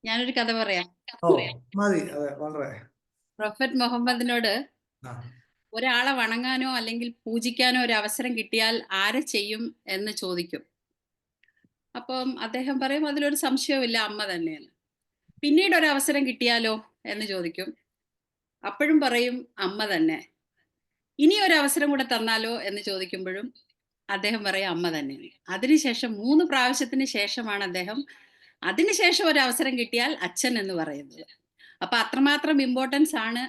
ഞാനൊരു കഥ പറയാം. ഓ മതി, അതെ, വളരെ. പ്രൊഫറ്റ് മുഹമ്മദിനോട് ആ, ഒരാളെ വണങ്ങാനോ അല്ലെങ്കിൽ പൂജിക്കാനോ ഒരു അവസരം കിട്ടിയാൽ ആരെ ചെയ്യും എന്ന് ചോദിക്കും. അപ്പം അദ്ദേഹം പറയും അതിലൊരു സംശയവുമില്ല, അമ്മ തന്നെയാണ്. പിന്നീട് ഒരു അവസരം കിട്ടിയാലോ എന്ന് ചോദിക്കും. അപ്പോഴും പറയും അമ്മ തന്നെ. ഇനി ഒരു അവസരം കൂടെ തന്നാലോ എന്ന് ചോദിക്കുമ്പോഴും അദ്ദേഹം പറയും അമ്മ തന്നെയാണ്. അതിനുശേഷം 3 പ്രാവശ്യത്തിന് ശേഷമാണ് അദ്ദേഹം അതിനുശേഷം ഒരു അവസരം കിട്ടിയാൽ അച്ഛൻ എന്ന് പറയുന്നത്. അപ്പൊ അത്രമാത്രം ഇമ്പോർട്ടൻസ് ആണ്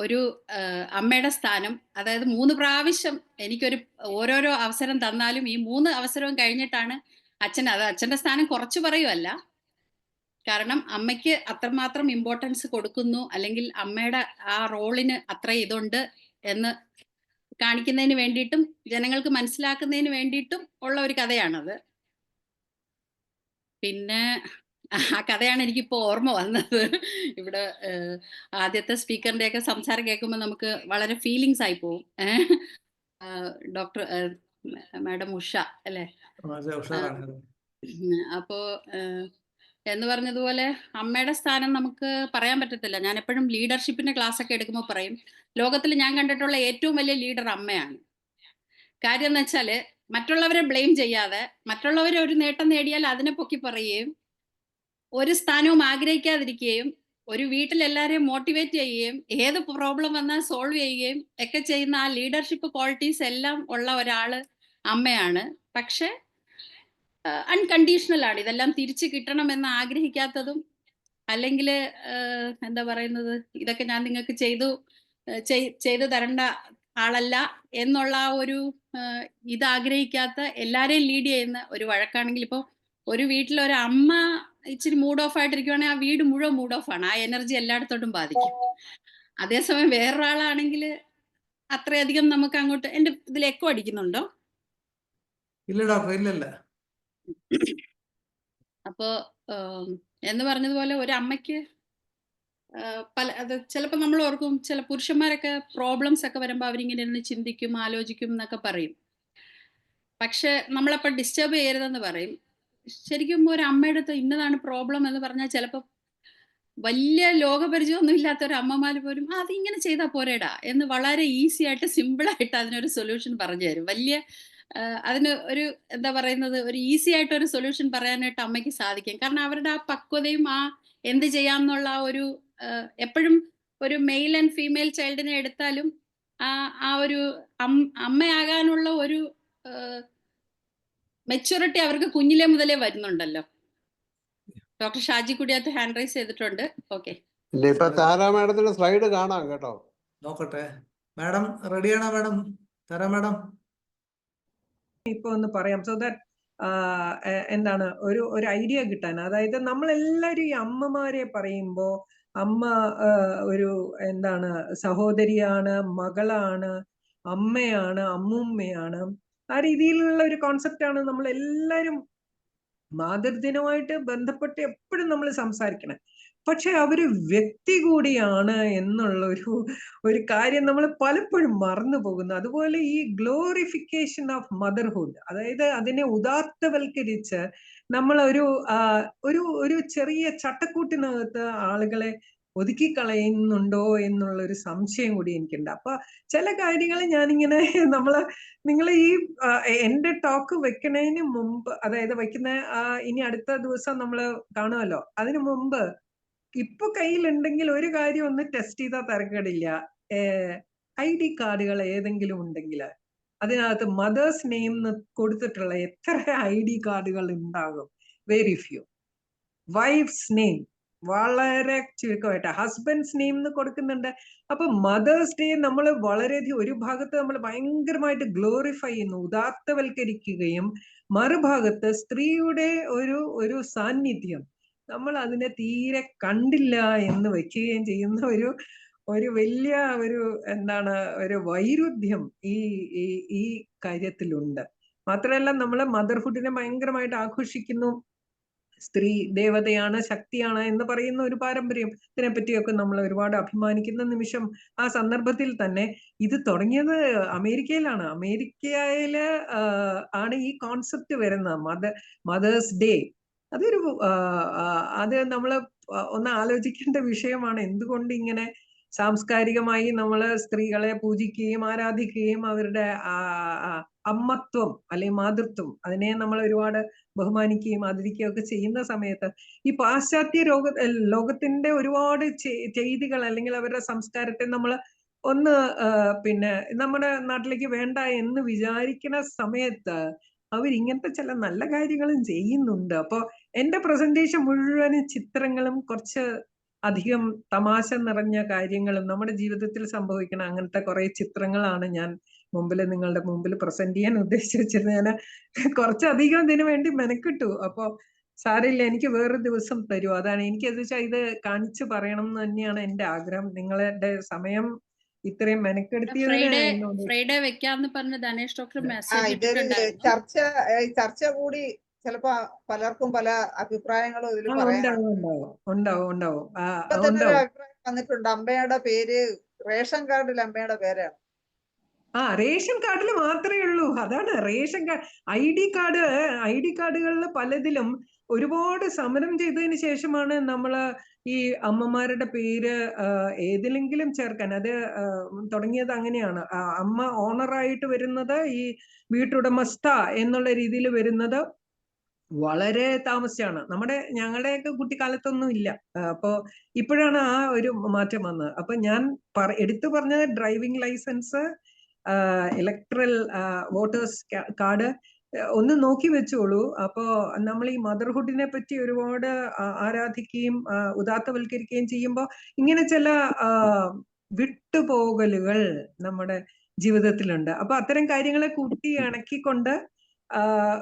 ഒരു അമ്മയുടെ സ്ഥാനം. അതായത് 3 പ്രാവശ്യം എനിക്കൊരു ഓരോരോ അവസരം തന്നാലും ഈ 3 അവസരവും കഴിഞ്ഞിട്ടാണ് അച്ഛൻ, അത് അച്ഛന്റെ സ്ഥാനം കുറച്ച് പറയുമല്ല, കാരണം അമ്മയ്ക്ക് അത്രമാത്രം ഇമ്പോർട്ടൻസ് കൊടുക്കുന്നു, അല്ലെങ്കിൽ അമ്മയുടെ ആ റോളിന് അത്ര ഇതുണ്ട് എന്ന് കാണിക്കുന്നതിന് വേണ്ടിയിട്ടും ജനങ്ങൾക്ക് മനസ്സിലാക്കുന്നതിന് വേണ്ടിയിട്ടും ഉള്ള ഒരു കഥയാണത്. പിന്നെ ആ കഥയാണ് എനിക്കിപ്പോ ഓർമ്മ വന്നത്. ഇവിടെ ആദ്യത്തെ സ്പീക്കറിന്റെ ഒക്കെ സംസാരം കേൾക്കുമ്പോൾ നമുക്ക് വളരെ ഫീലിങ്സ് ആയി പോവും. ഡോക്ടർ മാഡം ഉഷ അല്ലേ? അപ്പോ എന്ന് പറഞ്ഞതുപോലെ അമ്മയുടെ സ്ഥാനം നമുക്ക് പറയാൻ പറ്റത്തില്ല. ഞാൻ എപ്പോഴും ലീഡർഷിപ്പിന്റെ ക്ലാസ് ഒക്കെ എടുക്കുമ്പോൾ പറയും, ലോകത്തിൽ ഞാൻ കണ്ടിട്ടുള്ള ഏറ്റവും വലിയ ലീഡർ അമ്മയാണ്. കാര്യം എന്ന് വെച്ചാല് മറ്റുള്ളവരെ ബ്ലെയിം ചെയ്യാതെ, മറ്റുള്ളവരെ ഒരു നേട്ടം നേടിയാൽ അതിനെ പൊക്കി പറയുകയും ഒരു സ്ഥാനവും ആഗ്രഹിക്കാതിരിക്കുകയും ഒരു വീട്ടിൽ എല്ലാവരെയും മോട്ടിവേറ്റ് ചെയ്യുകയും ഏത് പ്രോബ്ലം വന്നാൽ സോൾവ് ചെയ്യുകയും ഒക്കെ ചെയ്യുന്ന ആ ലീഡർഷിപ്പ് ക്വാളിറ്റീസ് എല്ലാം ഉള്ള ഒരാള് അമ്മയാണ്. പക്ഷെ അൺകണ്ടീഷണൽ ആണ്. ഇതെല്ലാം തിരിച്ചു കിട്ടണമെന്ന് ആഗ്രഹിക്കാത്തതും അല്ലെങ്കിൽ എന്താ പറയുന്നത്, ഇതൊക്കെ ഞാൻ നിങ്ങൾക്ക് ചെയ്തു തരേണ്ട ആളല്ല എന്നുള്ള ആ ഒരു ഇത് ആഗ്രഹിക്കാത്ത, എല്ലാരെയും ലീഡ് ചെയ്യുന്ന ഒരു വഴക്കാണെങ്കിൽ, ഇപ്പോൾ ഒരു വീട്ടിൽ ഒരു അമ്മ ഇച്ചിരി മൂഡ് ഓഫ് ആയിട്ടിരിക്കുവാണെങ്കിൽ ആ വീട് മുഴുവൻ മൂഡ് ഓഫ് ആണ്. ആ എനർജി എല്ലായിടത്തോട്ടും ബാധിക്കും. അതേസമയം വേറൊരാളാണെങ്കിൽ അത്രയധികം നമുക്ക് അങ്ങോട്ട്. എൻ്റെ ഇതിൽ എക്കോ അടിക്കുന്നുണ്ടോ? ഇല്ല ഡോക്ടർ, ഇല്ലല്ല. അപ്പോ എന്ന് പറഞ്ഞതുപോലെ ഒരു അമ്മയ്ക്ക് അത് ചിലപ്പോൾ നമ്മൾ ഓർക്കും, ചില പുരുഷന്മാരൊക്കെ പ്രോബ്ലംസ് ഒക്കെ വരുമ്പോൾ അവരിങ്ങനെ ഇരുന്ന് ചിന്തിക്കും, ആലോചിക്കും എന്നൊക്കെ പറയും. പക്ഷെ നമ്മളപ്പോൾ ഡിസ്റ്റർബ് ചെയ്യരുതെന്ന് പറയും. ശരിക്കും ഒരു അമ്മയുടെ അടുത്ത് ഇന്നതാണ് പ്രോബ്ലം എന്ന് പറഞ്ഞാൽ ചിലപ്പോൾ വലിയ ലോകപരിചയമൊന്നും ഇല്ലാത്ത ഒരു അമ്മമാർ പോലും അതിങ്ങനെ ചെയ്താൽ പോരേടാ എന്ന് വളരെ ഈസി ആയിട്ട് സിമ്പിളായിട്ട് അതിനൊരു സൊല്യൂഷൻ പറഞ്ഞു തരും. അതിന് ഒരു എന്താ പറയുന്നത്, ഒരു ഈസി ആയിട്ട് ഒരു സൊല്യൂഷൻ പറയാനായിട്ട് അമ്മയ്ക്ക് സാധിക്കും. കാരണം അവരുടെ ആ പക്വതയും ആ എന്ത് ചെയ്യാന്നുള്ള ഒരു എപ്പോഴും ഒരു മെയിൽ ആൻഡ് ഫീമെയിൽ ചൈൽഡിനെ എടുത്താലും ആ ഒരു അമ്മയാകാനുള്ള ഒരു മെച്യൂരിറ്റി അവർക്ക് കുഞ്ഞിലെ മുതലേ വരുന്നുണ്ടല്ലോ. ഡോക്ടർ ഷാജി കുടിയാത്ത് ഹാൻഡ് റൈസ് ചെയ്തിട്ടുണ്ട്. ഓക്കെ, ഇപ്പൊ താര മാഡത്തിന്റെ സ്ലൈഡ് കാണാം കേട്ടോ. നോക്കട്ടെ. മാഡം റെഡിയാണോ? മാഡം താര മാഡം ഇപ്പൊ ഒന്ന് പറയാം, സോ ദാറ്റ് എന്താണ് ഒരു ഐഡിയ കിട്ടാൻ. അതായത് നമ്മളെല്ലാരും ഈ അമ്മമാരെ പറയുമ്പോ അമ്മ ഒരു എന്താണ് സഹോദരിയാണ്, മകളാണ്, അമ്മയാണ്, അമ്മൂമ്മയാണ്, ആ രീതിയിലുള്ള ഒരു കോൺസെപ്റ്റ് ആണ് നമ്മൾ എല്ലാരും മാതൃദിനമായിട്ട് ബന്ധപ്പെട്ട് എപ്പോഴും നമ്മൾ സംസാരിക്കണം. പക്ഷെ അവര് വ്യക്തി കൂടിയാണ് എന്നുള്ള ഒരു കാര്യം നമ്മൾ പലപ്പോഴും മറന്നു പോകുന്നു. അതുപോലെ ഈ ഗ്ലോറിഫിക്കേഷൻ ഓഫ് മദർഹുഡ്, അതായത് അതിനെ ഉദാത്തവൽക്കരിച്ച് നമ്മൾ ഒരു ചെറിയ ചട്ടക്കൂട്ടിനകത്ത് ആളുകളെ ഒതുക്കി കളയുന്നുണ്ടോ എന്നുള്ള ഒരു സംശയം കൂടി എനിക്കുണ്ട്. അപ്പൊ ചില കാര്യങ്ങൾ ഞാനിങ്ങനെ നിങ്ങൾ ഈ എന്റെ ടോക്ക് വെക്കണതിന് മുമ്പ്, അതായത് ഇനി അടുത്ത ദിവസം നമ്മൾ കാണുമല്ലോ, അതിനു മുമ്പ് ഇപ്പൊ കയ്യിലുണ്ടെങ്കിൽ ഒരു കാര്യം ഒന്ന് ടെസ്റ്റ് ചെയ്താൽ തരക്കേടില്ല. ID കാർഡുകൾ ഏതെങ്കിലും ഉണ്ടെങ്കിൽ അതിനകത്ത് മദേഴ്സ് നെയിം കൊടുത്തിട്ടുള്ള എത്ര ID കാർഡുകൾ ഉണ്ടാകും? Very few. വൈഫ്സ് നെയിം വളരെ ചുരുക്കമായിട്ട്, ഹസ്ബൻഡ്സ് നെയിം കൊടുക്കുന്നുണ്ട്. അപ്പൊ മദേഴ്സ് ഡേ നമ്മൾ വളരെയധികം ഒരു ഭാഗത്ത് നമ്മൾ ഭയങ്കരമായിട്ട് ഗ്ലോറിഫൈ ചെയ്യുന്നു, ഉദാത്തവൽക്കരിക്കുകയും, മറുഭാഗത്ത് സ്ത്രീയുടെ ഒരു സാന്നിധ്യം നമ്മൾ അതിനെ തീരെ കണ്ടില്ല എന്ന് വെക്കുകയും ചെയ്യുന്ന ഒരു വലിയ ഒരു വൈരുദ്ധ്യം ഈ കാര്യത്തിലുണ്ട്. മാത്രമല്ല നമ്മൾ മദർഹുഡിനെ ഭയങ്കരമായിട്ട് ആഘോഷിക്കുന്നു. സ്ത്രീ ദേവതയാണ്, ശക്തിയാണ് എന്ന് പറയുന്ന ഒരു പാരമ്പര്യം, ഇതിനെപ്പറ്റിയൊക്കെ നമ്മൾ ഒരുപാട് അഭിമാനിക്കുന്ന നിമിഷം. ആ സന്ദർഭത്തിൽ തന്നെ ഇത് തുടങ്ങിയത് അമേരിക്കയിലാണ്. അമേരിക്കയില് ആണ് ഈ കോൺസെപ്റ്റ് വരുന്നത്, മദേഴ്സ് ഡേ. അത് നമ്മൾ ഒന്ന് ആലോചിക്കേണ്ട വിഷയമാണ്. എന്തുകൊണ്ട് ഇങ്ങനെ സാംസ്കാരികമായി നമ്മൾ സ്ത്രീകളെ പൂജിക്കുകയും ആരാധിക്കുകയും അവരുടെ അമ്മത്വം അല്ലെങ്കിൽ മാതൃത്വം അതിനെ നമ്മൾ ഒരുപാട് ബഹുമാനിക്കുകയും ആദരിക്കുകയും ഒക്കെ ചെയ്യുന്ന സമയത്ത് ഈ പാശ്ചാത്യ ലോകത്തിന്റെ ഒരുപാട് ചെയ്തികൾ അല്ലെങ്കിൽ അവരുടെ സംസ്കാരത്തെ നമ്മൾ ഒന്ന് നമ്മുടെ നാട്ടിലേക്ക് വേണ്ട എന്ന് വിചാരിക്കുന്ന സമയത്ത് അവരിങ്ങനത്തെ ചില നല്ല കാര്യങ്ങളും ചെയ്യുന്നുണ്ട്. അപ്പൊ എന്റെ പ്രസന്റേഷൻ മുഴുവനും ചിത്രങ്ങളും കുറച്ച് അധികം തമാശ നിറഞ്ഞ കാര്യങ്ങളും നമ്മുടെ ജീവിതത്തിൽ സംഭവിക്കണ അങ്ങനത്തെ കുറെ ചിത്രങ്ങളാണ് ഞാൻ നിങ്ങളുടെ മുമ്പിൽ പ്രസന്റ് ചെയ്യാൻ ഉദ്ദേശിച്ചു വെച്ചിരുന്നത്. ഞാൻ കുറച്ചധികം ഇതിനു വേണ്ടി മെനക്കിട്ടു. അപ്പൊ സാരമില്ല, എനിക്ക് വേറൊരു ദിവസം തരൂ. അതാണ് എനിക്കെന്ന് വെച്ചാൽ ഇത് കാണിച്ചു പറയണം എന്ന് തന്നെയാണ് എന്റെ ആഗ്രഹം. നിങ്ങളുടെ സമയം ഇത്രയും മെനക്കെടുത്തിയതിന് ഫ്രൈഡേ വെക്കാന്ന് പറഞ്ഞ ധനേഷ് ഡോക്ടർ ചർച്ച കൂടി ചിലപ്പോ പലർക്കും പല അഭിപ്രായങ്ങളും ഇതിൽ ഉണ്ടാവും. അഭിപ്രായം വന്നിട്ടുണ്ട്. അമ്മയുടെ പേര് റേഷൻ കാർഡിൽ അമ്മയുടെ പേരാണ്. റേഷൻ കാർഡിൽ മാത്രമേ ഉള്ളൂ. അതാണ് റേഷൻ കാർഡ്. ഐ ഡി കാർഡുകളിൽ പലതിലും ഒരുപാട് സമരം ചെയ്തതിന് ശേഷമാണ് നമ്മൾ ഈ അമ്മമാരുടെ പേര് ഏതിലെങ്കിലും ചേർക്കാൻ. അത് തുടങ്ങിയത് അങ്ങനെയാണ്. അമ്മ ഓണറായിട്ട് വരുന്നത്, ഈ വീട്ടുടമസ്ഥ എന്നുള്ള രീതിയിൽ വരുന്നത് വളരെ താമസിച്ചാണ്. ഞങ്ങളുടെയൊക്കെ കുട്ടിക്കാലത്തൊന്നും ഇല്ല. അപ്പോ ഇപ്പോഴാണ് ആ ഒരു മാറ്റം വന്നത്. അപ്പൊ ഞാൻ എടുത്തു പറഞ്ഞത് driving licence, electoral voters card ഒന്ന് നോക്കി വെച്ചോളൂ. അപ്പോ നമ്മൾ ഈ മദർഹുഡിനെ പറ്റി ഒരുപാട് ആരാധിക്കുകയും ഉദാത്തവൽക്കരിക്കുകയും ചെയ്യുമ്പോൾ ഇങ്ങനെ ചില വിട്ടുപോകലുകൾ നമ്മുടെ ജീവിതത്തിലുണ്ട്. അപ്പൊ അത്തരം കാര്യങ്ങളെ കൂട്ടി ഇണക്കിക്കൊണ്ട്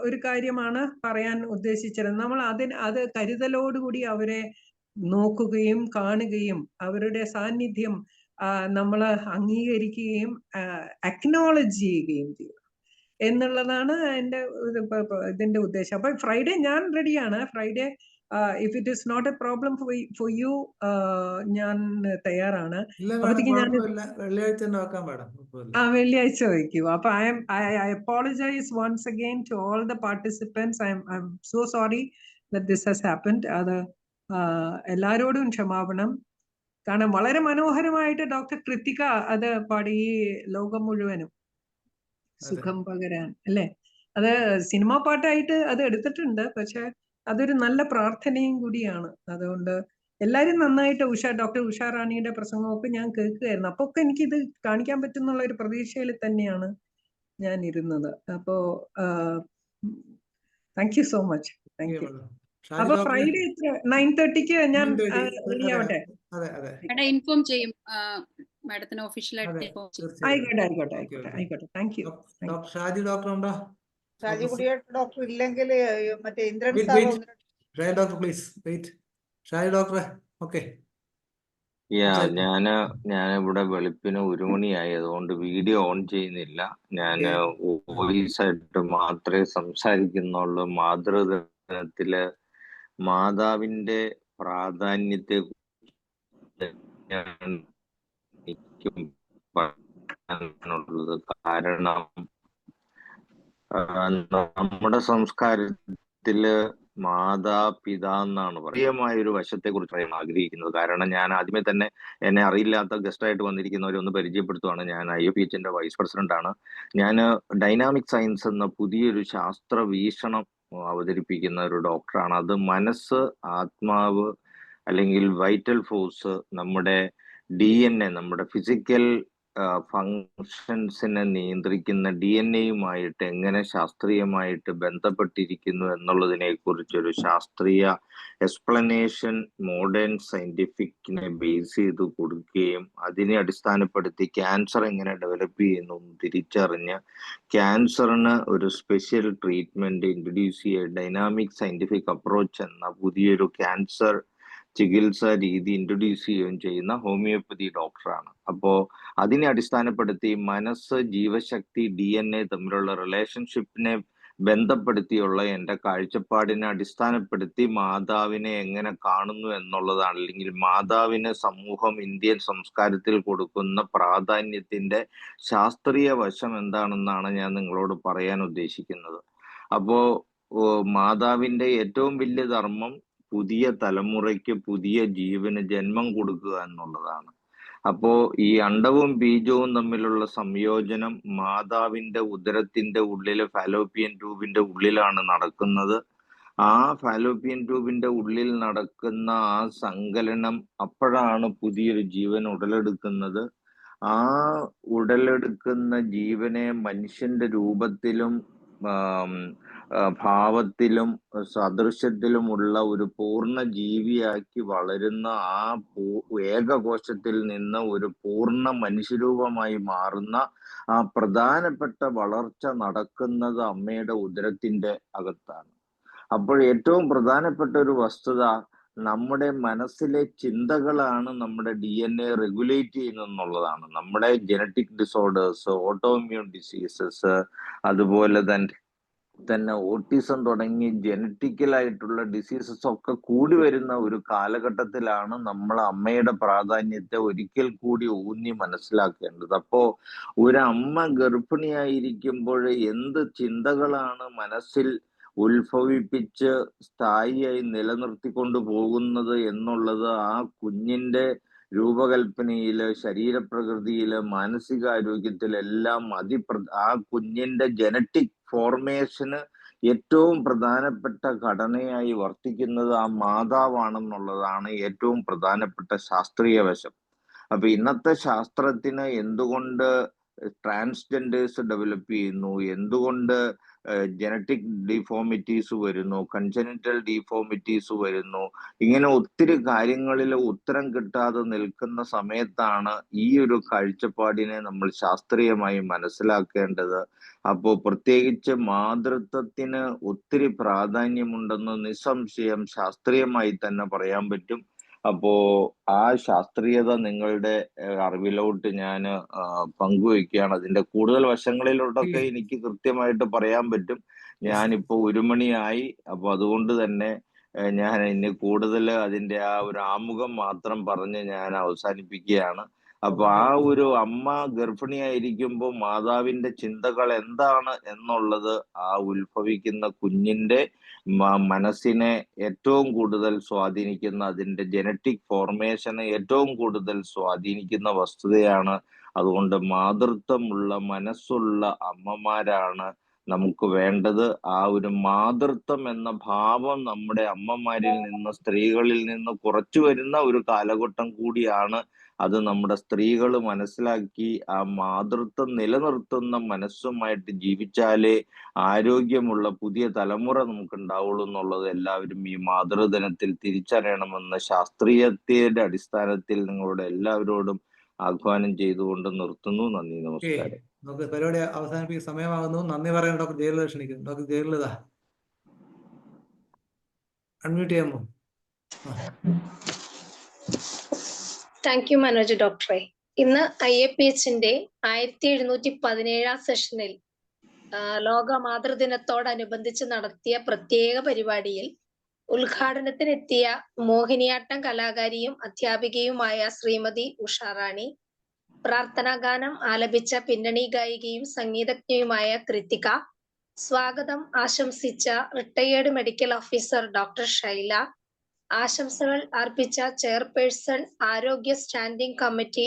ഒരു കാര്യമാണ് പറയാൻ ഉദ്ദേശിച്ചത്. നമ്മൾ അത് കരുതലോടുകൂടി അവരെ നോക്കുകയും കാണുകയും അവരുടെ സാന്നിധ്യം നമ്മൾ അംഗീകരിക്കുകയും അക്നോളജ് ചെയ്യുകയും ചെയ്യും എന്നുള്ളതാണ് ഇതിന്റെ ഉദ്ദേശം. അപ്പൊ ഫ്രൈഡേ ഞാൻ റെഡിയാണ്. Friday if it is not a problem for you, ഞാൻ തയ്യാറാണ്. അപ്പത്തേക്ക് ഞാൻ വെള്ളിയാഴ്ച വയ്ക്കൂ. അപ്പൊ I apologize once again to all the participants. I'm so sorry that this has happened. അത് എല്ലാരോടും ക്ഷമാപണം. കാരണം വളരെ മനോഹരമായിട്ട് ഡോക്ടർ കൃത്തിക അത് പാടി ലോകം മുഴുവനും സുഖം പകരാൻ, അല്ലെ? അത് സിനിമാ പാട്ടായിട്ട് അത് എടുത്തിട്ടുണ്ട്. പക്ഷെ അതൊരു നല്ല പ്രാർത്ഥനയും കൂടിയാണ്. അതുകൊണ്ട് എല്ലാരും നന്നായിട്ട് ഡോക്ടർ ഉഷാ റാണിയുടെ പ്രസംഗമൊക്കെ ഞാൻ കേൾക്കുകയായിരുന്നു. അപ്പൊ ഒക്കെ എനിക്കിത് കാണിക്കാൻ പറ്റുന്നുള്ള ഒരു പ്രതീക്ഷയിൽ തന്നെയാണ് ഞാൻ ഇരുന്നത്. അപ്പോ thank you so much. Thank ു. അപ്പൊ ഫ്രൈഡേ 9:30 ഞാൻ റെഡി ആവട്ടെ? ഇൻഫോം ചെയ്യും മാഡത്തിന് ഒഫീഷ്യലായിട്ട്. ആയിക്കോട്ടെ. Thank you. ഷാജി ഡോക്ടർ ഉണ്ടോ? ഷാജി കുടിയേട്ട ഡോക്ടർ ഇല്ലെങ്കിൽ മറ്റേ Indran Wait, sir wait. Shaji doctor please wait. Shaji ഡോക്ടറെ ഓക്കെ. ഞാനിവിടെ വെളുപ്പിന് 1 മണിയായി, അതുകൊണ്ട് വീഡിയോ ഓൺ ചെയ്യുന്നില്ല. ഞാൻ വോയിസ് ആയിട്ട് മാത്രമേ സംസാരിക്കുന്നുള്ളൂ. മാതൃദിനത്തില് മാതാവിന്റെ പ്രാധാന്യത്തെ എനിക്കും പറയാനുള്ളത്. കാരണം നമ്മുടെ സംസ്കാരത്തില് മാതാപിതാ എന്നാണ് പറയുമായ ഒരു വശത്തെ കുറിച്ച് പറയാൻ ആഗ്രഹിക്കുന്നത്. കാരണം ഞാൻ ആദ്യമേ തന്നെ എന്നെ അറിയില്ലാത്ത ഗസ്റ്റായിട്ട് വന്നിരിക്കുന്നവരെ ഒന്ന് പരിചയപ്പെടുത്തുവാണ്. ഞാൻ IFPHന്റെ വൈസ് പ്രസിഡന്റ് ആണ്. ഞാൻ ഡൈനാമിക് സയൻസ് എന്ന പുതിയൊരു ശാസ്ത്ര വീക്ഷണം അവതരിപ്പിക്കുന്ന ഒരു ഡോക്ടറാണ്. അത് മനസ്സ്, ആത്മാവ് അല്ലെങ്കിൽ വൈറ്റൽ ഫോഴ്സ്, നമ്മുടെ DNA, നമ്മുടെ ഫിസിക്കൽ ഫങ്ഷൻസിനെ നിയന്ത്രിക്കുന്ന DNA-യുമായിട്ട് എങ്ങനെ ശാസ്ത്രീയമായിട്ട് ബന്ധപ്പെട്ടിരിക്കുന്നു എന്നുള്ളതിനെ കുറിച്ചൊരു ശാസ്ത്രീയ എക്സ്പ്ലനേഷൻ മോഡേൺ സയന്റിഫിക്കിനെ ബേസ് ചെയ്ത് കൊടുക്കുകയും അതിനെ അടിസ്ഥാനപ്പെടുത്തി ക്യാൻസർ എങ്ങനെ ഡെവലപ്പ് ചെയ്യുന്നു തിരിച്ചറിഞ്ഞ് ക്യാൻസറിന് ഒരു സ്പെഷ്യൽ ട്രീറ്റ്മെന്റ് ഇൻട്രൊഡ്യൂസ് ചെയ്യുക, ഡൈനാമിക് സയന്റിഫിക് അപ്രോച്ച് എന്ന പുതിയൊരു ക്യാൻസർ ചികിത്സാ രീതി ഇൻട്രൊഡ്യൂസ് ചെയ്യുകയും ചെയ്യുന്ന ഹോമിയോപ്പതി ഡോക്ടറാണ്. അപ്പോൾ അതിനെ അടിസ്ഥാനപ്പെടുത്തി മനസ്സ്, ജീവശക്തി, DNA തമ്മിലുള്ള റിലേഷൻഷിപ്പിനെ ബന്ധപ്പെടുത്തിയുള്ള എൻ്റെ കാഴ്ചപ്പാടിനെ അടിസ്ഥാനപ്പെടുത്തി മാതാവിനെ എങ്ങനെ കാണുന്നു എന്നുള്ളതാണ്, അല്ലെങ്കിൽ മാതാവിന് സമൂഹം ഇന്ത്യൻ സംസ്കാരത്തിൽ കൊടുക്കുന്ന പ്രാധാന്യത്തിന്റെ ശാസ്ത്രീയ വശം എന്താണെന്നാണ് ഞാൻ നിങ്ങളോട് പറയാൻ ഉദ്ദേശിക്കുന്നത്. അപ്പോ മാതാവിന്റെ ഏറ്റവും വലിയ ധർമ്മം പുതിയ തലമുറയ്ക്ക് പുതിയ ജീവന് ജന്മം കൊടുക്കുക എന്നുള്ളതാണ്. അപ്പോ ഈ അണ്ടവും ബീജവും തമ്മിലുള്ള സംയോജനം മാതാവിന്റെ ഉദരത്തിന്റെ ഉള്ളില് ഫാലോപ്പിയൻ ട്യൂബിന്റെ ഉള്ളിലാണ് നടക്കുന്നത്. ആ ഫാലോപ്പിയൻ ട്യൂബിന്റെ ഉള്ളിൽ നടക്കുന്ന ആ സങ്കലനം, അപ്പോഴാണ് പുതിയൊരു ജീവൻ ഉടലെടുക്കുന്നത്. ആ ഉടലെടുക്കുന്ന ജീവനെ മനുഷ്യന്റെ രൂപത്തിലും ഭാവത്തിലും സദൃശ്യത്തിലുമുള്ള ഒരു പൂർണ്ണ ജീവിയാക്കി വളരുന്ന ആ ഏകകോശത്തിൽ നിന്ന് ഒരു പൂർണ്ണ മനുഷ്യരൂപമായി മാറുന്ന ആ പ്രധാനപ്പെട്ട വളർച്ച നടക്കുന്നത് അമ്മയുടെ ഉദരത്തിന്റെ അകത്താണ്. അപ്പോൾ ഏറ്റവും പ്രധാനപ്പെട്ട ഒരു വസ്തുത, നമ്മുടെ മനസ്സിലെ ചിന്തകളാണ് നമ്മുടെ DNA റെഗുലേറ്റ് ചെയ്യുന്നതെന്നുള്ളതാണ്. നമ്മുടെ ജനറ്റിക് ഡിസോർഡേഴ്സ്, ഓട്ടോഇമ്മ്യൂൺ ഡിസീസസ്, അതുപോലെ തന്നെ ഓട്ടിസം തുടങ്ങി ജനറ്റിക്കലായിട്ടുള്ള ഡിസീസസ് ഒക്കെ കൂടി വരുന്ന ഒരു കാലഘട്ടത്തിലാണ് നമ്മൾ അമ്മയുടെ പ്രാധാന്യത്തെ ഒരിക്കൽ കൂടി ഊന്നി മനസ്സിലാക്കേണ്ടത്. അപ്പോ ഒരമ്മ ഗർഭിണിയായിരിക്കുമ്പോൾ എന്ത് ചിന്തകളാണ് മനസ്സിൽ ഉത്ഭവിപ്പിച്ച് സ്ഥായിയായി നിലനിർത്തിക്കൊണ്ട് പോകുന്നത് എന്നുള്ളത് ആ കുഞ്ഞിന്റെ രൂപകൽപ്പനയില്, ശരീരപ്രകൃതിയില്, മാനസികാരോഗ്യത്തിലെല്ലാം ആ കുഞ്ഞിന്റെ ജനറ്റിക് ഫോർമേഷന് ഏറ്റവും പ്രധാനപ്പെട്ട ഘടനയായി വർത്തിക്കുന്നത് ആ മാതാവാണെന്നുള്ളതാണ് ഏറ്റവും പ്രധാനപ്പെട്ട ശാസ്ത്രീയ വശം. അപ്പൊ ഇന്നത്തെ ശാസ്ത്രത്തിന് എന്തുകൊണ്ട് ട്രാൻസ്ജെൻഡേഴ്സ് ഡെവലപ്പ് ചെയ്യുന്നു, എന്തുകൊണ്ട് ജനറ്റിക് ഡിഫോമിറ്റീസ് വരുന്നു, കൺജനിറ്റൽ ഡിഫോമിറ്റീസ് വരുന്നു, ഇങ്ങനെ ഒത്തിരി കാര്യങ്ങളിൽ ഉത്തരം കിട്ടാതെ നിൽക്കുന്ന സമയത്താണ് ഈ ഒരു കാഴ്ചപ്പാടിനെ നമ്മൾ ശാസ്ത്രീയമായി മനസ്സിലാക്കേണ്ടത്. അപ്പോൾ പ്രത്യേകിച്ച് മാതൃത്വത്തിന് ഒത്തിരി പ്രാധാന്യമുണ്ടെന്ന് നിസ്സംശയം ശാസ്ത്രീയമായി തന്നെ പറയാൻ പറ്റും. അപ്പോ ആ ശാസ്ത്രീയത നിങ്ങളുടെ അറിവിലോട്ട് ഞാൻ പങ്കുവയ്ക്കുകയാണ്. അതിന്റെ കൂടുതൽ വശങ്ങളിലോട്ടൊക്കെ എനിക്ക് കൃത്യമായിട്ട് പറയാൻ പറ്റും. ഞാനിപ്പോ 1 മണിയായി. അപ്പൊ അതുകൊണ്ട് തന്നെ ഞാൻ ഇനി കൂടുതൽ അതിന്റെ ആ ഒരു ആമുഖം മാത്രം പറഞ്ഞ് ഞാൻ അവസാനിപ്പിക്കുകയാണ്. അപ്പൊ ആ ഒരു അമ്മ ഗർഭിണിയായിരിക്കുമ്പോൾ മാതാവിന്റെ ചിന്തകൾ എന്താണ് എന്നുള്ളത് ആ ഉത്ഭവിക്കുന്ന കുഞ്ഞിന്റെ മനസ്സിനെ ഏറ്റവും കൂടുതൽ സ്വാധീനിക്കുന്ന, അതിന്റെ ജനറ്റിക് ഫോർമേഷനെ ഏറ്റവും കൂടുതൽ സ്വാധീനിക്കുന്ന വസ്തുതയാണ്. അതുകൊണ്ട് മാതൃത്വമുള്ള മനസ്സുള്ള അമ്മമാരാണ് നമുക്ക് വേണ്ടത്. ആ ഒരു മാതൃത്വം എന്ന ഭാവം നമ്മുടെ അമ്മമാരിൽ നിന്ന്, സ്ത്രീകളിൽ നിന്ന് കുറച്ചു വരുന്ന ഒരു കാലഘട്ടം കൂടിയാണ്. അത് നമ്മുടെ സ്ത്രീകൾ മനസ്സിലാക്കി ആ മാതൃത്വം നിലനിർത്തുന്ന മനസ്സുമായിട്ട് ജീവിച്ചാലേ ആരോഗ്യമുള്ള പുതിയ തലമുറ നമുക്ക് ഉണ്ടാവുള്ളൂ എന്നുള്ളത് എല്ലാവരും ഈ മാതൃദിനത്തിൽ തിരിച്ചറിയണമെന്ന് ശാസ്ത്രീയത്തിന്റെ അടിസ്ഥാനത്തിൽ നിങ്ങളുടെ എല്ലാവരോടും ആഹ്വാനം ചെയ്തുകൊണ്ട് നിർത്തുന്നു. നന്ദി, നമസ്കാരം. നമുക്ക് പരിപാടി അവസാനിപ്പിക്കുന്ന സമയമാകുന്നു. നന്ദി പറയാൻ ഡോക്ടർ ജയലളിത ക്ഷണിക്കുന്നു. ഡോക്ടർ ജയലളിത അൺമ്യൂട്ട് ചെയ്യാമോ? താങ്ക് യു മനോജ് ഡോക്ടറെ. ഇന്ന് IAPHന്റെ 1717 സെഷനിൽ ലോക മാതൃദിനത്തോടനുബന്ധിച്ച് നടത്തിയ പ്രത്യേക പരിപാടിയിൽ ഉദ്ഘാടനത്തിനെത്തിയ മോഹിനിയാട്ടം കലാകാരിയും അധ്യാപികയുമായ ശ്രീമതി ഉഷാറാണി, പ്രാർത്ഥനാഗാനം ആലപിച്ച പിന്നണി ഗായികയും സംഗീതജ്ഞയുമായ കൃത്തിക, സ്വാഗതം ആശംസിച്ച retired medical officer doctor Shaila, ആശംസകൾ അർപ്പിച്ച ചെയർപേഴ്സൺ ആരോഗ്യ സ്റ്റാൻഡിംഗ് കമ്മിറ്റി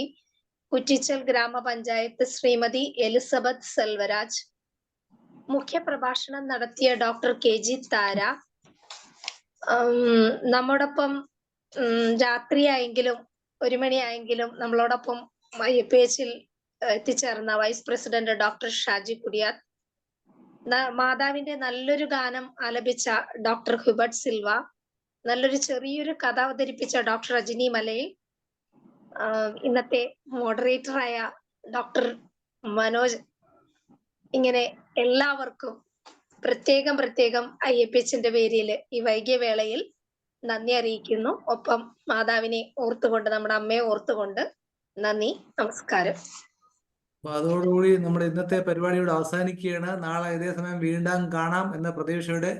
കുറ്റിച്ചൽ ഗ്രാമപഞ്ചായത്ത് ശ്രീമതി എലിസബത്ത് സെൽവരാജ്, മുഖ്യപ്രഭാഷണം നടത്തിയ ഡോക്ടർ KG താര, നമ്മോടൊപ്പം രാത്രിയായെങ്കിലും 1 മണിയായെങ്കിലും നമ്മളോടൊപ്പം IAPHൽ എത്തിച്ചേർന്ന വൈസ് പ്രസിഡന്റ് ഡോക്ടർ ഷാജി കുടിയാർ, മാതാവിന്റെ നല്ലൊരു ഗാനം ആലപിച്ച ഡോക്ടർ ഹുബർട്ട് സിൽവ, നല്ലൊരു ചെറിയൊരു കഥ അവതരിപ്പിച്ച ഡോക്ടർ രജനി മലയിൽ, ഇന്നത്തെ മോഡറേറ്ററായ ഡോക്ടർ മനോജ്, ഇങ്ങനെ എല്ലാവർക്കും പ്രത്യേകം IAPHന്റെ പേരിൽ ഈ വൈകിയ വേളയിൽ നന്ദി അറിയിക്കുന്നു. ഒപ്പം മാതാവിനെ ഓർത്തുകൊണ്ട്, നമ്മുടെ അമ്മയെ ഓർത്തുകൊണ്ട് നന്ദി, നമസ്കാരം. അപ്പൊ അതോടുകൂടി നമ്മുടെ ഇന്നത്തെ പരിപാടിയോട് അവസാനിക്കുകയാണ്. നാളെ ഇതേ സമയം വീണ്ടും കാണാം എന്ന പ്രതീക്ഷയോടെ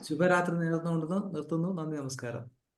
ശുഭരാത്രി നേർന്നുകൊണ്ട് നിർത്തുന്നു. നന്ദി, നമസ്കാരം.